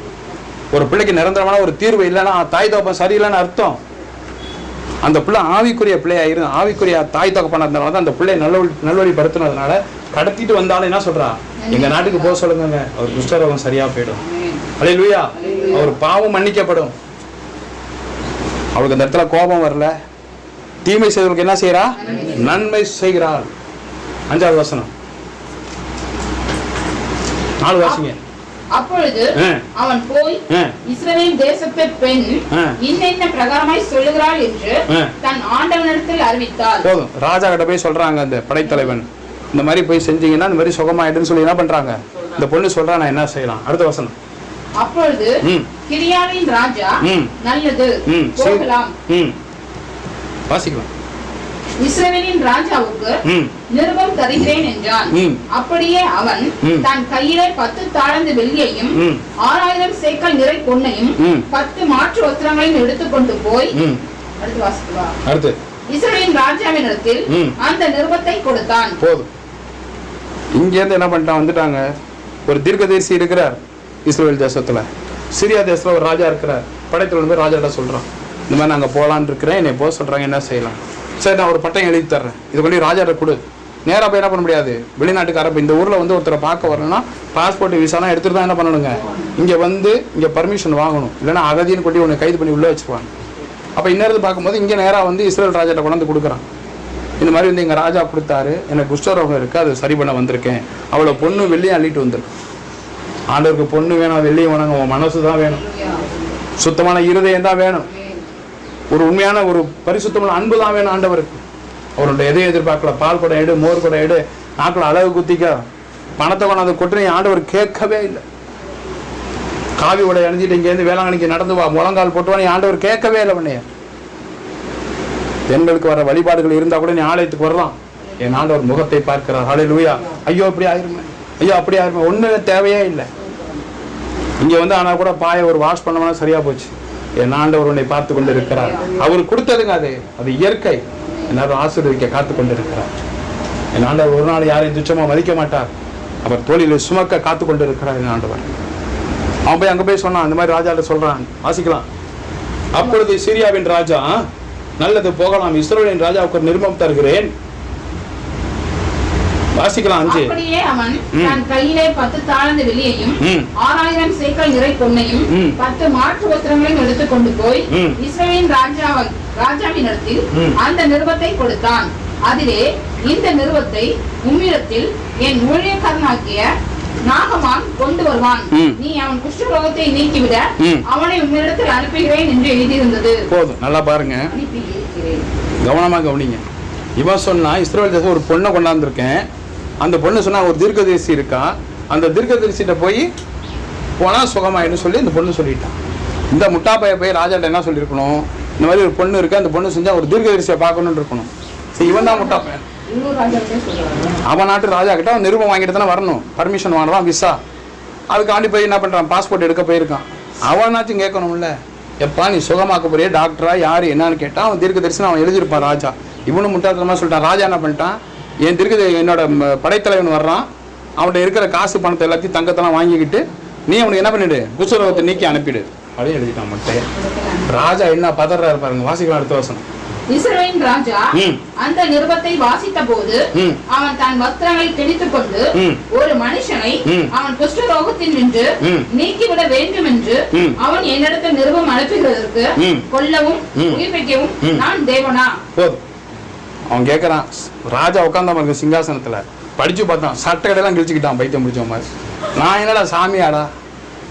ஒரு பிள்ளைக்கு நிரந்தரமான ஒரு தீர்வு இல்லைன்னா தாய் தகப்பன் சரியில்லைன்னு அர்த்தம். அந்த பிள்ளை ஆவிக்குரிய பிள்ளையா இருந்து ஆவிக்குரிய தாய் தகப்பனா இருந்தனால தான் அந்த பிள்ளையை நல்வழிப்படுத்தினதுனால கடத்திட்டு வந்தாலும் என்ன சொல்றா, எங்க நாட்டுக்கு போக சொல்லுங்க, அவர் குஷ்டரோகம் சரியா போயிடும். அல்லேலூயா. அவர் பாவம் மன்னிக்கப்படும். அவளுக்கு அந்த இடத்துல கோபம் வரல. தீமை செய்தவர்களுக்கு என்ன செய்யறா, நன்மை செய்கிறாள். 5வது வசனம் 4 வாசிங்க. அப்பொழுது அவன் போய் இஸ்ரவேல் தேசத்து பெண் இன்னென்ன பிரகாரமாய் சொல்லுகிறாள் என்று தன் ஆண்டவனிடத்தில் அறிவித்தார். போதும், ராஜா கிட்ட போய் சொல்றாங்க, அந்த படைத்தலைவன் இந்த மாதிரி போய் செஞ்சீங்கன்னா இந்த மாதிரி சுகமாயிடுன்னு சொல்லி என்ன பண்றாங்க, இந்த பொண்ணு சொல்றா நான் என்ன செய்யலாம். அடுத்த வசனம். அப்பொழுது கிரியாவின் ராஜா நல்லது போகலாம். வாசிக்கலாம். இஸ்ரவேலின் ராஜாவுக்கு நிருபம் தருகிறேன் என்றான். அப்படியே அவன் தன் கையிலே 10 தாலந்து வெள்ளியையும் 6000 சேக்கல் நிறை பொன்னையும் 10 மாற்று வஸ்திரங்களையும் எடுத்துக்கொண்டு போய் அடுத்து வாசிக்கவா, அடுத்து இஸ்ரவேலின் ராஜாவினிடத்தில் அந்த நிருபத்தை கொடுத்தான். போதும், இங்க இருந்து என்ன பண்ணிட்டான், வந்துட்டாங்க. ஒரு தீர்க்கதரிசி இருக்கிறார் இஸ்ரவேல் தேசத்துல, சிரியா தேசத்துல ஒரு ராஜா இருக்கிறார். படைத்தலைவன் போய் ராஜாட்ட சொல்றான், இந்த மாதிரி நாங்க போலான்னு இருக்கிறேன், என்னை போக சொல்றாங்க, என்ன செய்யலாம். சரி, நான் ஒரு பட்டம் எழுதி தர்றேன், இது கொண்டு ராஜாட்ட கொடு. நேராக போய் என்ன பண்ண முடியாது, வெளிநாட்டுக்கார இந்த ஊரில் வந்து ஒருத்தரை பார்க்க வரணும்னா பாஸ்போர்ட் விசாலாம் எடுத்துகிட்டு தான் என்ன பண்ணணுங்க, இங்கே வந்து இங்கே பர்மிஷன் வாங்கணும். இல்லைன்னா அகதின்னு கொண்டு உன்னை கைது பண்ணி உள்ளே வச்சுக்குவாங்க. அப்போ இன்னொரு பார்க்கும்போது இங்கே நேராக வந்து இஸ்ரேல் ராஜாட்ட கொண்டு வந்து கொடுக்குறான். இந்த மாதிரி வந்து எங்கள் ராஜா கொடுத்தாரு, எனக்கு குஷ்டரோகம் இருக்குது, அது சரி பண்ண வந்திருக்கேன். அவ்வளோ பொண்ணு வெள்ளியும் அள்ளிட்டு வந்திருக்கு. ஆண்டவருக்கு பொண்ணு வேணும், வெள்ளியும் வேணுங்க, உன் மனசு தான் வேணும், சுத்தமான இருதயம் தான் வேணும், ஒரு உண்மையான ஒரு பரிசுத்தமான அன்பு தான் வேணும் ஆண்டவருக்கு. அவருடைய எதையும் எதிர்பார்க்கல. பால் கூட எடு, மோர் கூட எடு, நாக்கில் அளவு குத்திக்க, பணத்தை கொண்டாந்து கொட்டு ஆண்டவர் கேட்கவே இல்லை. காவி உடை அணிஞ்சிட்டு இங்கேருந்து வேளாங்கண்ணிக்கு நடந்து வா, முழங்கால் போட்டுவா, நீ ஆண்டவர் கேட்கவே இல்லை. உன்னைய பெண்களுக்கு வர வழிபாடுகள் இருந்தால் கூட நீ ஆலயத்துக்கு வரலாம், என் ஆண்டவர் முகத்தை பார்க்கிறார். ஹல்லேலூயா. ஐயோ அப்படி ஆயிருமே, ஐயோ அப்படி ஆயிருமே, ஒன்றும் தேவையே இல்லை. இங்கே வந்து ஆனால் கூட பாயை ஒரு வாஷ் பண்ணோம்னா சரியா போச்சு. என் ஆண்டவர் உன்னை பார்த்து கொண்டு இருக்கிறார். அவர் கொடுத்ததுங்க, அது இயற்கை. எல்லாரும் ஆசீர்வதிக்க காத்து கொண்டு இருக்கிறார். என் ஆண்டவர் ஒரு நாள் யாரையும் துச்சமா மதிக்க மாட்டார். அவர் தோளில் சுமக்க காத்து கொண்டு இருக்கிறார் என் ஆண்டவர். அவன் போய் அங்கே போய் சொன்னான், அந்த மாதிரி ராஜாட்ட சொல்றான், வாசிக்கலாம். அப்பொழுது சிரியாவின் ராஜா நல்லது போகலாம், இஸ்ரவேலின் ராஜாவுக்கு ஒரு நிருபம் தருகிறேன். வாசிக்கலாம். 5. அப்படியே அவன் தன் கையிலே 10 தாலந்து வெள்ளியையும் 6000 சேக்கல் நிறை பொன்னையும் 10 மாற்று வஸ்திரங்களையும் எடுத்துக்கொண்டு போய் இஸ்ரவேலின் ராஜாவினிடத்தில் அந்த நிருபத்தை கொடுத்தான். அதிலே இந்த நிருபத்தை உம்மிடத்தில் என் ஊழியக்காரனாகிய நாகமான் கொண்டு வருவான், நீ அவன் குஷ்டரோகத்தை நீக்கிவிட அவனை உன்னிடத்தில் அனுப்புகிறேன் என்று எழுதியிருந்தது. போதும், நல்லா பாருங்க, கவனமா கவனிங்க. இவன் சொன்னா இஸ்ரவேல் தேசம் ஒரு பொண்ணை கொண்டாந்துருக்கேன், அந்த பொண்ணு சொன்னா ஒரு தீர்க்கதரிசி இருக்கா, அந்த தீர்க்கதரிசிட்ட போய் போனா சுகமாயின்னு சொல்லி இந்த பொண்ணு சொல்லிட்டான். இந்த முட்டாப்பைய போய் ராஜாட்ட என்ன சொல்லியிருக்கணும், இந்த மாதிரி ஒரு பொண்ணு இருக்கு, அந்த பொண்ணு செஞ்சா ஒரு தீர்க்கதரிசியை பார்க்கணும்னு இருக்கணும். சரி, இவன் தான் முட்டாப்பையன். அவன் நாட்டு ராஜா கிட்ட அவன் நிருபம் வாங்கிட்டு தானே வரணும், பர்மிஷன் வாங்குறான், விசா. அதுக்காண்டி போய் என்ன பண்றான், பாஸ்போர்ட் எடுக்க போயிருக்கான். அவனாச்சும் கேட்கணும்ல, எப்பா நீ சுகமாக்க போறிய டாக்டரா யாரு என்னன்னு கேட்டான். அவன் தீர்க்க தரிசனம் அவன் எழுதியிருப்பான் ராஜா. இவனும் முட்டாத்தனமா சொல்லிட்டான். ராஜா என்ன பண்ணிட்டான், என் என்னோட படைத்தலைவன் வர்றான், அவன்கிட்ட இருக்கிற காசு பணத்தை எல்லாத்தையும் தங்கத்தெல்லாம் வாங்கிக்கிட்டு நீ அவனுக்கு என்ன பண்ணிடு, குஷ்டரோகத்தை நீக்கி அனுப்பிடு அப்படின்னு எழுதிட்டான் மட்டைய. ராஜா என்ன பதறாரு பாருங்க, வாசிக்கலாம் அடுத்த வசனம். இஸ்ரவேலின் ராஜா அந்த நிருபத்தை வாசித்த போது அவன் தன் வஸ்திரங்களை கிழித்துக் கொண்டு ஒரு மனுஷனை அவன் குஷ்டரோகத்தில் நின்று நீக்கிவிட வேண்டும் என்று அவன் என்னிடத்தில் நிருபம் அனுப்புகிறதற்கு கொல்லவும் உயிர்ப்பிக்கவும் நான் தேவனா? போதும், அவன் கேட்கறான். ராஜா உட்கார்ந்த சிங்காசனத்துல படிச்சு பார்த்தான், சட்டை கடையெல்லாம் கிழிச்சுக்கிட்டான் பைத்தியம் முடிச்ச மாதிரி. நான் என்னடா சாமியாடா,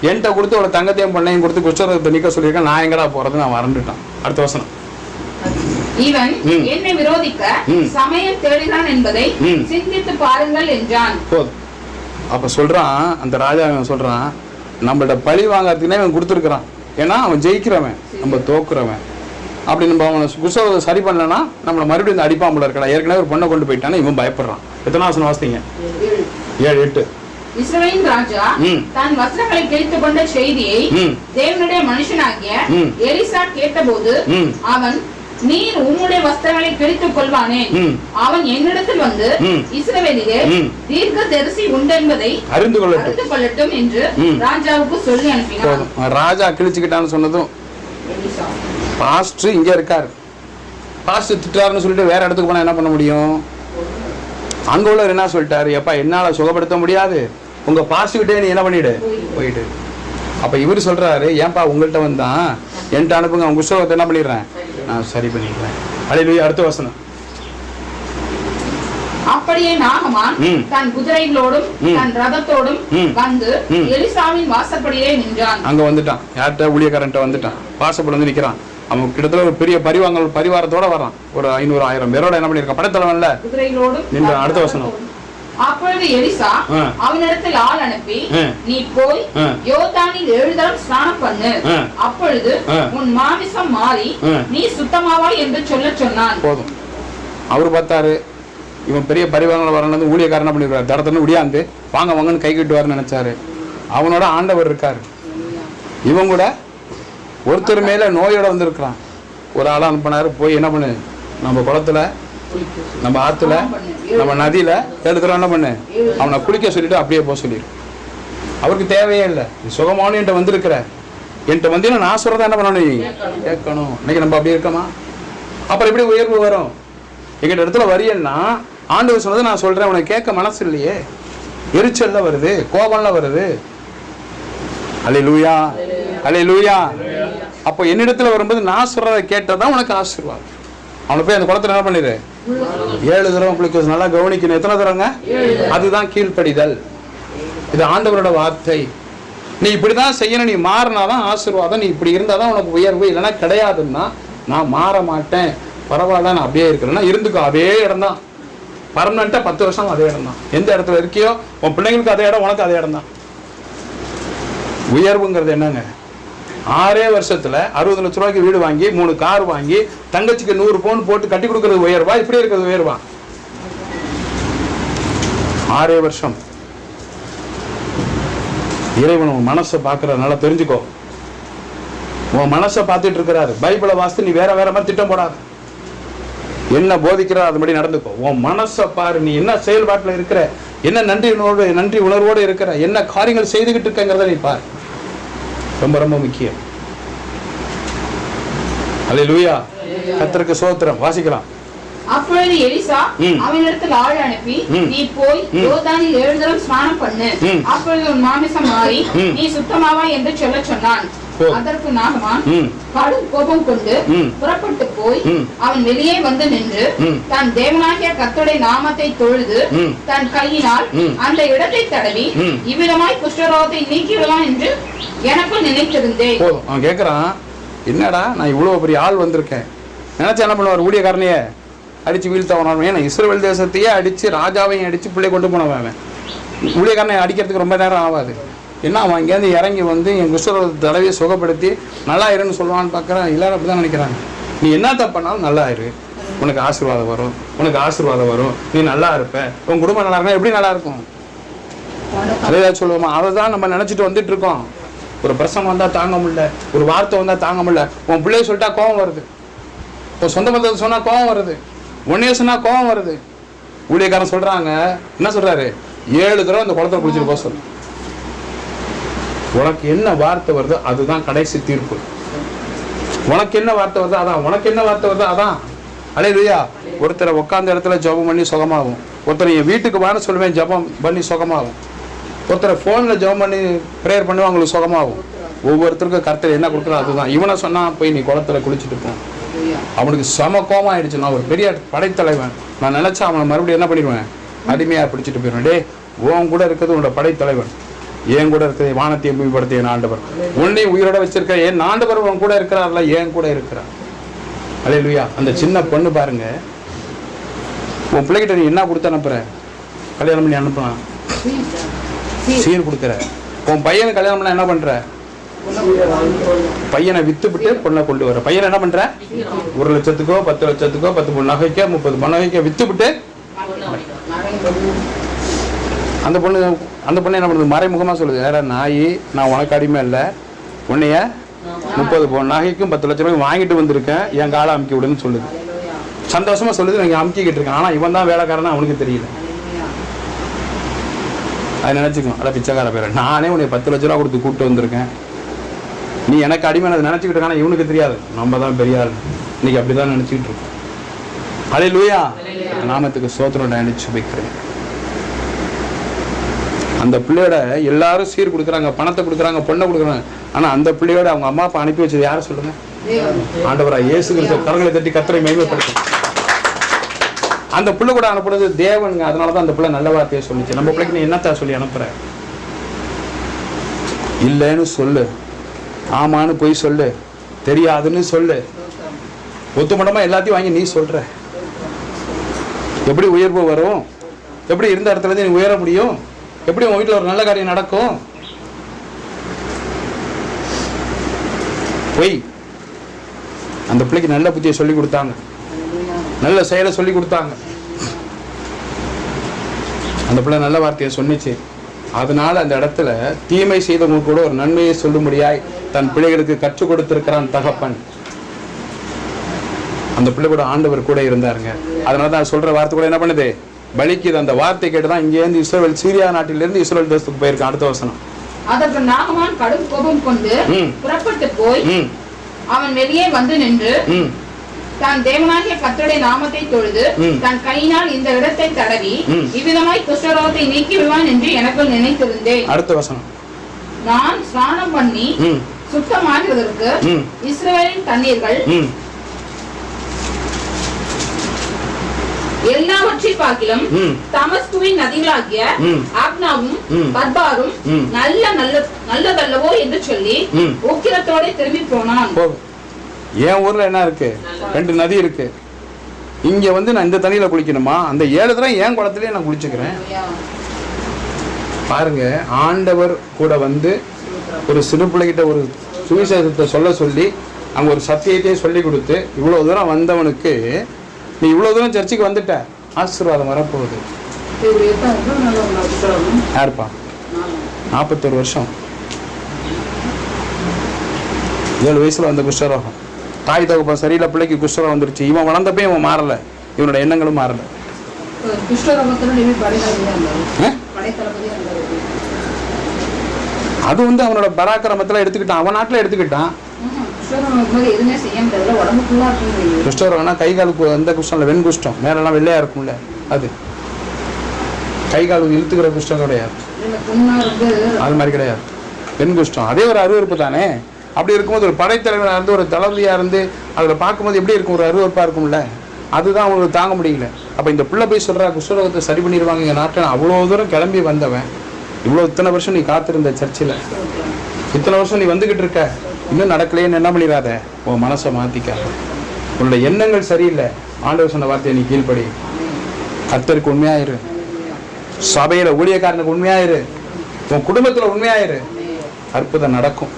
என்கிட்ட கொடுத்து ஒரு தங்கத்தையும் பண்ணையும் கொடுத்து குஷ்டரோகத்தை நீக்க சொல்லியிருக்கேன், நான் எங்கடா போறது, நான் வறண்டுட்டான். அடுத்த வசனம். இவன் என்னை விரோதிக்க சமயம் தேடுகிறான் என்பதை சிந்தித்து பாருங்கள் என்றான். போதும், அப்ப சொல்றான் அந்த ராஜா சொல்றான், நம்மள்ட்ட பழி வாங்கறதுக்குனே அவன் கொடுத்துருக்கிறான். ஏன்னா அவன் ஜெயிக்கிறவன், நம்ம தோக்குறவன். அப்படி நம்ம அவனை குஷ்டரோகத்தை சரி பண்ணலன்னா நம்மளை மறுபடியும் இந்த அடிப்பாம்புல இருக்கலாம். ஏற்கனவே ஒரு பொண்ணை கொண்டு போயிட்டான்னு இவன் பயப்படுறான். எத்தனை வசனம் வாசித்தீங்க? 7, 8. இஸ்ரவேலின் ராஜா தன் வஸ்திரங்களை கிழித்துக் கொண்ட செய்தியை தேவனுடைய மனுஷனாகிய எலிசா கேட்டபோது அவன், நீர் உம்முடைய வஸ்திரங்களை கிழித்துக் கொள்வானே, அவன் என்னிடத்தில் வந்து இஸ்ரவேலிலே தீர்க்கதரிசி உண்டு என்பதை அறிந்து கொள்ளட்டும் என்று ராஜாவுக்கு சொல்லி அனுப்பினான். ராஜா கிழிச்சுக்கிட்டான்னு சொன்னதும் பாஸ்டர் இங்க இருக்காரு, பாஸ்டர் திட்டாருன்னு சொல்லிட்டு வேற இடத்துக்கு போனா என்ன பண்ண முடியும்? அங்க உள்ளவர் என்ன சொல்லிட்டாரு, எப்பா என்னால சுகப்படுத்த முடியாது, உங்க பாஸ்டர்கிட்டே நீ என்ன பண்ணிடு போயிட்டு. அப்ப இவரு சொல்றாரு, ஏன்பா உங்கள்கிட்ட வந்தான், என்கிட்ட அனுப்புங்க, உங்க குஷ்டரோகத்தை என்ன பண்ணிடுறேன், நான் சரி பண்ணிக்கிறேன். அல்லேலூயா. அடுத்த வசனம். அப்படியே நாகமான் தன் குதிரைகளோடும் தன் ரதத்தோடும் வந்து எலிசாவின் வாசற்படியிலே நின்றான். அங்க வந்துட்டான், யார்கிட்ட, ஊழியக்காரன்ட்ட வந்துட்டான், வாசப்படி வந்து நிக்கிறான். அவன் கிட்டத்தட்ட ஒரு பெரிய பரிவாரத்தோட வரான், ஒரு 500-1000 பேரோட என்ன பண்ணிருக்கான், படைத்தலைவன்ல நின்றான். அடுத்த வசனம். அப்பொழுது எலிசா அவனிடத்தில் ஆள் அனுப்பி, நீ போய் யோர்தானில் 7 தரம் ஸ்நானம் பண்ணு, அப்பொழுது உன் மாமிசம் மாறி நீ சுத்தமாவாய் என்று சொல்ல சொன்னான். போதும், அவரு பார்த்தாரு இவன் பெரிய பரிவாரங்கள் வரணும், ஊழியக்காரன் என்ன பண்ணிருக்காரு, தடத்தன்னு உடியாந்து வாங்க வாங்கன்னு கை கட்டுவாருன்னு நினைச்சாரு. அவனோட ஆண்டவர் இருக்காரு. இவன் கூட ஒருத்தர் மேல நோயோட வந்திருக்கிறான். ஒரு ஆளை அனுப்பினாரு, போய் என்ன பண்ணு, நம்ம குளத்துல, நம்ம ஆத்துல, நம்ம நதியில 7 தடவை என்ன பண்ணு, அவனை குளிக்க சொல்லிட்டு அப்படியே போக சொல்லிடு. அவருக்கு தேவையே இல்லை, நீ சுகமான என்கிட்ட வந்திருக்கிற, என்கிட்ட வந்து நான் சொல்றதா என்ன பண்ணணும், கேட்கணும். இன்னைக்கு நம்ம அப்படி இருக்கமா? அப்புறம் எப்படி உயர்வு வரும்? எங்கிட்ட இடத்துல வரியன்னா ஆண்டவர் சொன்னது நான் சொல்றேன், உனக்கு கேட்க மனசு இல்லையே, எரிச்சல்ல வருது, கோபம்ல வருது. அல்லேலூயா, அல்லேலூயா. அப்போ என்னிடத்துல வரும்போது நான் சொல்றதை கேட்டதான் உனக்கு ஆசீர்வாதம். அவனை போய் அந்த குளத்துல என்ன பண்ணிடு, 7 தடவை குளிக்க. நல்லா கவனிக்கணும், எத்தனை தடவைங்க? அதுதான் கீழ்ப்படிதல். இது ஆண்டவரோட வார்த்தை. நீ இப்படிதான் செய்யணும், நீ மாறினாதான் ஆசீர்வாதம், நீ இப்படி இருந்தாதான் உனக்கு உயர்வு, இல்லைன்னா கிடையாதுன்னா நான் மாற மாட்டேன், பரவாயில்ல நான் அப்படியே இருக்கிறேன்னா இருந்துக்கோ. அதே இடம் தான் பர்மனெண்டா, 10 வருஷம் அதே இடம் தான். எந்த இடத்துல இருக்கியோ உன் பிள்ளைங்களுக்கு அதே இடம், உனக்கு அதே இடம் தான். உயர்வுங்கிறது என்னங்க? 6 வருஷத்துல 60 லட்ச ரூபாய்க்கு வீடு வாங்கி 3 கார் வாங்கி தங்கச்சிக்கு 100 பவுன் போட்டு கட்டி கொடுக்கறது உயர்வா, இப்படி இருக்கிறது உயர்வா? 6 வருஷம். இறைவன் உன் மனசை பார்க்கிற, நல்லா தெரிஞ்சுக்கோ. உன் மனசை பார்த்துட்டு இருக்கிறாரு. பைபிளை வாசித்து நீ வேற மாதிரி திட்டம் போடாத. என்ன போதிக்கிறார் அதுபடி நடந்துக்கோ. உன் மனசை பாரு, நீ என்ன செயல்பாட்டில் இருக்கிற, என்ன நன்றி உணர்வோடு இருக்கிற, என்ன காரியங்கள் செய்துகிட்டு இருக்கங்கிறத நீ பாரு. ரொம்ப ரொம்ப முக்கியம். அல்லேலூயா. கர்த்தருக்கு ஸ்தோத்திரம். வாசிக்கலாம். அப்பொழுது எலிசா அவனிடத்தில் ஆள் அனுப்பி, நீ போய் யோர்தானில் 7 தரம் ஸ்நானம் பண்ணு, அப்பொழுது உன் மாமிசம் மாறி நீ சுத்தமாவா என்று சொல்ல சொன்னான். அதற்கு நாகமான் கடும் கோபம் கொண்டு புறப்பட்டு போய் அவன் வெளியே வந்து நின்று தன் தேவனாகிய கர்த்தருடைய நாமத்தை தொழுது தன் கையினால் அந்த இடத்தை தடவி இவ்விதமாய் குஷ்டரோகத்தை நீக்கிவிடலாம் என்று எனக்குள் நினைத்திருந்தேன். அவன் கேட்கறான், என்னடா நான் இவ்வளவு பெரிய ஆள் வந்திருக்கேன் நினைச்சா என்ன பண்ணுவார்? ஊழியக்காரனையே அடிச்சு வீழ்த்தவன். ஏன்னா இஸ்ரவேல் தேசத்தையே அடிச்சு ராஜாவையும் அடிச்சு பிள்ளை கொண்டு போனவன். ஊழியக்காரனை அடிக்கிறதுக்கு ரொம்ப நேரம் ஆகாது. என்ன அவன் இங்கேருந்து இறங்கி வந்து என் குஷ்டரோகத்தை தடவையை சுகப்படுத்தி நல்லா இருன்னு சொல்லுவான்னு பார்க்குறேன். எல்லாரும் அப்படி தான் நினைக்கிறாங்க. நீ என்ன தப்பானாலும் நல்லா இரு, உனக்கு ஆசீர்வாதம் வரும், உனக்கு ஆசீர்வாதம் வரும், நீ நல்லா இருப்ப, உன் குடும்பம் நல்லா இருக்கா, எப்படி நல்லா இருக்கும்? அதே சொல்லுவோமா? அதை தான் நம்ம நினச்சிட்டு வந்துட்டு இருக்கோம். ஒரு பிரசங்கம் வந்தால் தாங்க முடியல, ஒரு வார்த்தை வந்தால் தாங்க முடியல, உன் பிள்ளைய சொல்லிட்டா கோவம் வருது, உன் சொந்த பந்தத்தை சொன்னால் கோவம் வருது, உன்னையே சொன்னால் கோவம் வருது. ஊழியக்காரன் சொல்கிறாங்க, என்ன சொல்கிறாரு? 7 தடவை அந்த குளத்தில் குளிச்சுட்டு போக சொல்லு. உனக்கு என்ன வார்த்தை வருதோ அதுதான் கடைசி தீர்ப்பு. உனக்கு என்ன வார்த்தை வருதோ அதான், உனக்கு என்ன வார்த்தை வருதோ அதான். அல்லேலூயா. ஒருத்தரை உட்காந்த இடத்துல ஜெபம் பண்ணி சுகமாகும், ஒருத்தரை என் வீட்டுக்கு வான்னு சொல்லுவேன் ஜெபம் பண்ணி சுகமாகும், ஒருத்தரை ஃபோனில் ஜெபம் பண்ணி ப்ரேயர் பண்ணுவேன் அவங்களுக்கு சுகமாகும். ஒவ்வொருத்தருக்கும் கர்த்தர் என்ன கொடுக்குறோம் அதுதான். இவனை சொன்னால் போய் நீ குளத்துல குளிச்சுட்டு போ, அவனுக்கு சம கோபம் ஆயிடுச்சு. நான் ஒரு பெரிய படைத்தலைவன், நான் நினச்சா அவனை மறுபடியும் என்ன பண்ணிடுவேன்? அடிமையாக பிடிச்சிட்டு போயிடுவேன். டே, உன் கூட இருக்கிறது உன்னோட படைத்தலைவன், என் கூட இருக்கிற வானத்தையும் பூமிப்படுத்த என் ஆண்டவர், உன்னை உயிரோட வச்சிருக்க என் ஆண்டவர் உன் கூட இருக்கிறார்ல, ஏன் கூட இருக்கிறார். அல்லேலூயா. அந்த சின்ன பொண்ணு பாருங்க, உன் பிள்ளைகிட்ட நீ என்ன கொடுத்து அனுப்புற? கல்யாணம் பண்ணி அனுப்புனா சீர் கொடுக்குற. உன் பையனை கல்யாணம் பண்ண என்ன பண்ற? பையனை வித்துவிட்டு பொண்ணை கொண்டு வர. பையனை என்ன பண்ற? 1 லட்சத்துக்கோ 10 லட்சத்துக்கோ 10 நகைக்கோ 30 நகைக்கோ வித்துவிட்டு அந்த பொண்ணு என்ன பண்ணுது? மறைமுகமாக சொல்லுது, வேற நாய், நான் உனக்கு அடிமை இல்லை, உன்னைய 30 நகைக்கும் 10 லட்சம் ரூபாய் வாங்கிட்டு வந்திருக்கேன், என் காலை அமுக்கி விடுன்னு சொல்லுது. சந்தோஷமா சொல்லுது, நீங்கள் அமுக்கிக்கிட்டு இருக்கேன். ஆனால் இவன் தான் வேலைக்காரன்னு அவனுக்கு தெரியல. அதை நினச்சிக்கும், அட பிச்சைக்கார பேர், நானே உன்னை 10 லட்ச ரூபா கொடுத்து கூப்பிட்டு வந்திருக்கேன், நீ எனக்கு அடிமை அதை நினச்சிக்கிட்டு இருக்க. ஆனால் இவனுக்கு தெரியாது நம்ம தான் பெரிய ஆள். இன்னைக்கு அப்படி தான் நினச்சிக்கிட்டு இருக்கோம். அல்லேலூயா. நாமத்துக்கு ஸ்தோத்திரம் நினைச்சு வைக்கிறேன். அந்த பிள்ளையோட எல்லாரும் சீர் கொடுக்குறாங்க, பணத்தை கொடுக்குறாங்க, பொண்ணை கொடுக்குறாங்க. ஆனால் அந்த பிள்ளையோட அவங்க அம்மா அப்பா அனுப்பி வச்சது யாரை சொல்லுங்க? ஆண்டவராக இயேசு கிறிஸ்து. கரங்களை தட்டி கர்த்தரை மகிமைப்படுத்தும். அந்த பிள்ளை கூட அனுப்புறது தேவனுங்க. அதனால தான் அந்த பிள்ளை நல்ல வார்த்தையை சொல்லிச்சு. நம்ம பிள்ளைக்கு நீ என்னத்தா சொல்லி அனுப்புற? இல்லைன்னு சொல்லு, ஆமான்னு போய் சொல்லு, தெரியாதுன்னு சொல்லு, ஒத்துமட்டமா எல்லாத்தையும் வாங்கி நீ சொல்ற. எப்படி உயர்வு வரும்? எப்படி இருந்த இடத்துல இருந்து நீ உயர முடியும்? எப்படி உங்க வீட்டில் ஒரு நல்ல காரியம் நடக்கும்? போய் அந்த பிள்ளைக்கு நல்ல புத்தியை சொல்லி கொடுத்தாங்க, நல்ல செயலை சொல்லி கொடுத்தாங்க. அந்த பிள்ளை நல்ல வார்த்தையை சொன்னிச்சு. அதனால அந்த இடத்துல தீமை செய்தவங்க கூட ஒரு நன்மையை சொல்லும்படியாய் தன் பிள்ளைகளுக்கு கற்றுக் கொடுத்திருக்கிறான் தகப்பன். அந்த பிள்ளை கூட ஆண்டவர் கூட இருந்தாருங்க. அதனால தான் சொல்ற வார்த்தை கூட என்ன பண்ணுது? பலிக்குது. அந்த வார்த்தை கேட்டுதான் இங்கேருந்து இஸ்ரவேல் சீரியா நாட்டிலிருந்து இஸ்ரவேல் தேசத்துக்கு போயிருக்கான். அடுத்த வசனம். அதற்கு நாகமான் கடும் கோபம் கொண்டு புறப்பட்டு போய் அவன் வெளியே வந்து நின்று தான் தேவனாகிய கர்த்தருடைய நாமத்தை தொழுது தன் கையினால் இந்த இடத்தை தடவி இவ்விதமாய் குஷ்டரோகத்தை நீக்கி விடுவான் என்று எனக்குள் நினைத்திருந்தேன். அடுத்த வசனம். நான் ஸ்நானம் பண்ணி சுத்தமாகிறதற்கு இஸ்ரவேலின் தண்ணீர்கள் எல்லாவற்றை பார்க்கிலும் தமஸ்குவின் நதிகளாகிய ஆக்னாவும் பர்பாரும் நல்லதல்லவோ என்று சொல்லி உக்கிரத்தோட திரும்பி போனான். என் ஊர்ல என்ன இருக்கு? 2 நதி இருக்கு. இங்க வந்து நான் இந்த தண்ணியில குளிக்கணுமா? அந்த 7 தடவை என் குளத்திலேயே நான் குளிச்சுக்கிறேன். பாருங்க, ஆண்டவர் கூட வந்து ஒரு சிறு பிள்ளைகிட்ட ஒரு சுவிசேஷத்தை சொல்லி அங்க ஒரு சத்தியத்தையே சொல்லி கொடுத்து இவ்வளவு தூரம் வந்தவனுக்கு நீ இவ்வளவு தூரம் சர்ச்சைக்கு வந்துட்ட, ஆசீர்வாதம் வரப்போகுது. யாருப்பா? 41 வருஷம், 7 வயசுல வந்த குஷ்டரோகம். தாய் தகப்பன் சரியில்லை, பிள்ளைக்கு குஷ்டரோகம் வந்துருச்சு. இவன் வளர்ந்தப்பே இவன் மாறல, இவனோட எண்ணங்களும் மாறல. அது வந்து அவனோட பராக்கிரமத்துல எடுத்துக்கிட்டான், அவன் நாட்டுல எடுத்துக்கிட்டான். எதுவுமே செய்ய முடியாது, உடம்பு ஃபுல்லா இருக்கு. குஷ்டரோகம்னா கை காலுக்கு எந்த குஷ்டம் இல்லை, வெண் குஷ்டம், மேலெல்லாம் வெள்ளையா இருக்கும்ல, அது கை காலுக்கு இழுத்துக்கிற குஷ்டம் கிடையாது, அது மாதிரி கிடையாது, வெண் குஷ்டம். அதே ஒரு அருவருப்பு தானே. அப்படி இருக்கும்போது ஒரு படைத்தலைவனாக இருந்து ஒரு தளபதியாக இருந்து அதில் பார்க்கும்போது எப்படி இருக்கும், ஒரு அருவருப்பாக இருக்கும்ல, அதுதான் அவங்களுக்கு தாங்க முடியல. அப்போ இந்த பிள்ளை போய் சொல்கிறா குஷ்டரோகத்தை சரி பண்ணிடுவாங்க எங்கள் நாட்டில். அவ்வளோ தூரம் கிளம்பி வந்தவன், இத்தனை வருஷம் நீ காத்திருந்த சர்ச்சில், இத்தனை வருஷம் நீ வந்துக்கிட்டு இருக்க, இன்னும் நடக்கலையேன்னு என்ன பண்ணிடாத, உன் மனசை மாற்றிக்காத. உன்னோட எண்ணங்கள் சரியில்லை, ஆண்டவர் சொன்ன வார்த்தையை நீ கீழ்ப்படி. கர்த்தருக்கு உண்மையாயிரு, சபையில் ஊழியக்காரனுக்கு உண்மையாயிரு, உன் குடும்பத்தில் உண்மையாயிரு, அற்புதம் நடக்கும்.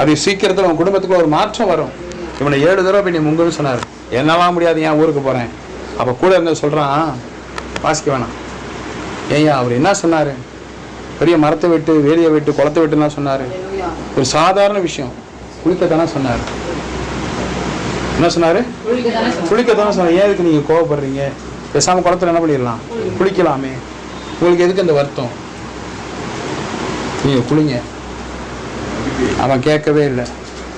அது சீக்கிரத்தில் உன் குடும்பத்துக்குள்ள ஒரு மாற்றம் வரும். இவனை 7 தடவை போய் நீ முங்குன்னு சொன்னார், என்னெல்லாம் முடியாது, ஏன் ஊருக்கு போகிறேன். அப்போ கூட இருந்த சொல்கிறான், வாசிக்க வேணாம், ஏய்யா அவர் என்ன சொன்னார், பெரிய மரத்தை விட்டு வேலியை விட்டு குளத்தை விட்டுன்னா சொன்னார். ஒரு சாதாரண விஷயம், குளிக்கத்தானே சொன்னார். என்ன சொன்னார், குளிக்கத்தானே சொன்னார். ஏன் இதுக்கு நீங்கள் கோவப்படுறீங்க, பேசாமல் குளத்தில் என்ன பண்ணிடலாம், குளிக்கலாமே, உங்களுக்கு எதுக்கு இந்த வருத்தம், நீங்கள் குளிங்க. அவன் கேட்கவே இல்லை,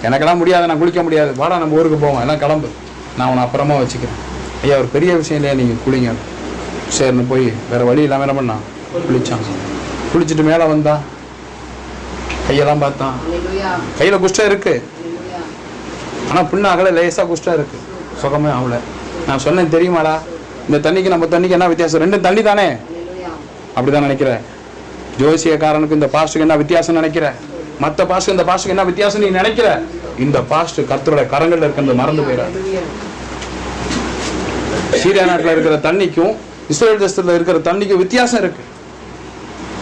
எனக்கெல்லாம் முடியாது, நான் குளிக்க முடியாது, வாடா நம்ம ஊருக்கு போவோம், எல்லாம் கிளம்பு, நான் உன்னை அப்புறமா வச்சுக்கிறேன். ஐயா ஒரு பெரிய விஷயம் இல்லையா, நீங்கள் குளிங்க. சரின்னு போய் வேறு வழி இல்லாமல் என்ன பண்ணான், குளித்தான். குளிச்சுட்டு மேலே வந்தான், கையெல்லாம் பார்த்தான், கையில் குஷ்டம் இருக்குது, ஆனால் புண்ணாகலை, லேசாக குஷ்டம் இருக்குது, சுகமே ஆகலை. நான் சொன்னேன் தெரியுமாடா, இந்த தண்ணிக்கு நம்ம தண்ணிக்கு என்ன வித்தியாசம், ரெண்டும் தண்ணி தானே, அப்படி தான் நினைக்கிறேன். ஜோசியக்காரனுக்கு இந்த பாஸ்டுக்கு என்ன வித்தியாசம் நினைக்கிற, மற்ற பாஸ்ட் இந்த பாஸ்டுக்கு என்ன வித்தியாசம் நீ நினைக்கிற, இந்த பாஸ்ட் கர்த்தரோட கரங்கள்ல இருக்கிறது மறந்து போயிடாது. சீரியா நாட்டில் இருக்கிற தண்ணிக்கும் இஸ்ரேல் தேசத்துல இருக்கிற தண்ணிக்கும் வித்தியாசம் இருக்கு.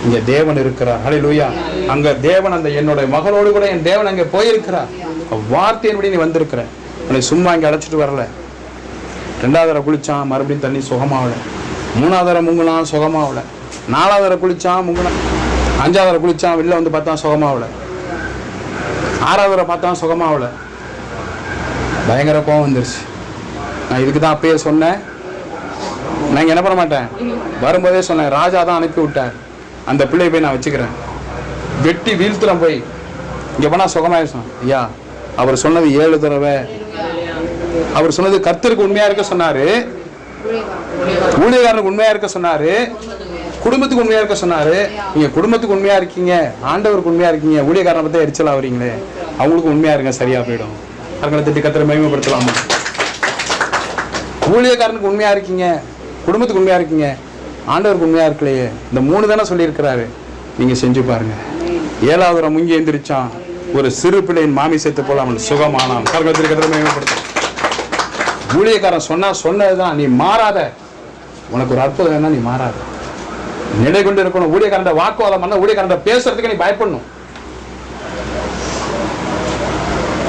இங்க தேவன் இருக்கிறார், ஹல்லேலூயா. அங்க தேவன், அந்த என்னோட மகளோடு கூட என் தேவன் அங்க போயிருக்கிறார். வார்த்தையின்படி நீ வந்திருக்கிற, உன்னை சும்மா இங்க அழைச்சிட்டு வரல. 2வது தடவை குளிச்சான், மறுபடியும் தண்ணி சுகமாகல. 3வது தடவை முங்குனான், சுகமாகல. 4வது தடவை குளிச்சான், முங்குனான். 5வது தடவை குளிச்சான், வெளில வந்து பார்த்தா சுகமாகல. 6வது தடவை பார்த்தா சுகமாகல. பயங்கர கோவம் வந்துருச்சு. நான் இதுக்கு தான் அப்பயே சொன்னேன், நான் இங்கே என்ன பண்ண மாட்டேன், வரும்போதே சொன்னேன், ராஜா தான் அனுப்பி விட்டார், அந்த பிள்ளையை போய் நான் வச்சுக்கிறேன், வெட்டி வீழ்த்துறேன், போய் இங்கே போனால் சுகமாயிருச்சோம். ஐயா அவர் சொன்னது 7 தடவை, அவர் சொன்னது கர்த்தருக்கு உண்மையாக இருக்க சொன்னார், ஊழியக்காரனுக்கு உண்மையாக இருக்க சொன்னார், குடும்பத்துக்கு உண்மையாக இருக்க சொன்னார். நீங்கள் குடும்பத்துக்கு உண்மையாக இருக்கீங்க, ஆண்டவருக்கு உண்மையாக இருக்கீங்க, ஊழியக்காரனை பற்றி எரிச்சலாக வரீங்களே, அவங்களுக்கு உண்மையாக இருங்க, சரியாக போயிடும். அவர்களை திட்டி கர்த்தரை மகிமைப்படுத்தலாமா. ஊழியக்காரனுக்கு உண்மையாக இருக்கீங்க, குடும்பத்துக்கு உண்மையாக இருக்கீங்க, ஆண்டவருக்கு உண்மையாக இருக்கலையே, இந்த 3 தானே சொல்லியிருக்கிறாரு, நீங்கள் செஞ்சு பாருங்க. 7வது தடவை முங்கி எந்திரிச்சான், ஒரு சிறு பிள்ளையின் மாமிசத்தை போல அவன் சுகமானான். ஊழியக்காரன் சொன்னதுதான், நீ மாறாத, உனக்கு ஒரு அற்புதம் வேணா, நீ மாறாத, நிலை கொண்டு இருக்கணும். ஊழியக்காரன் வாக்குவாதம் பண்ண, ஊழியக்காரன் பேசுறதுக்கு நீ பயப்படணும்.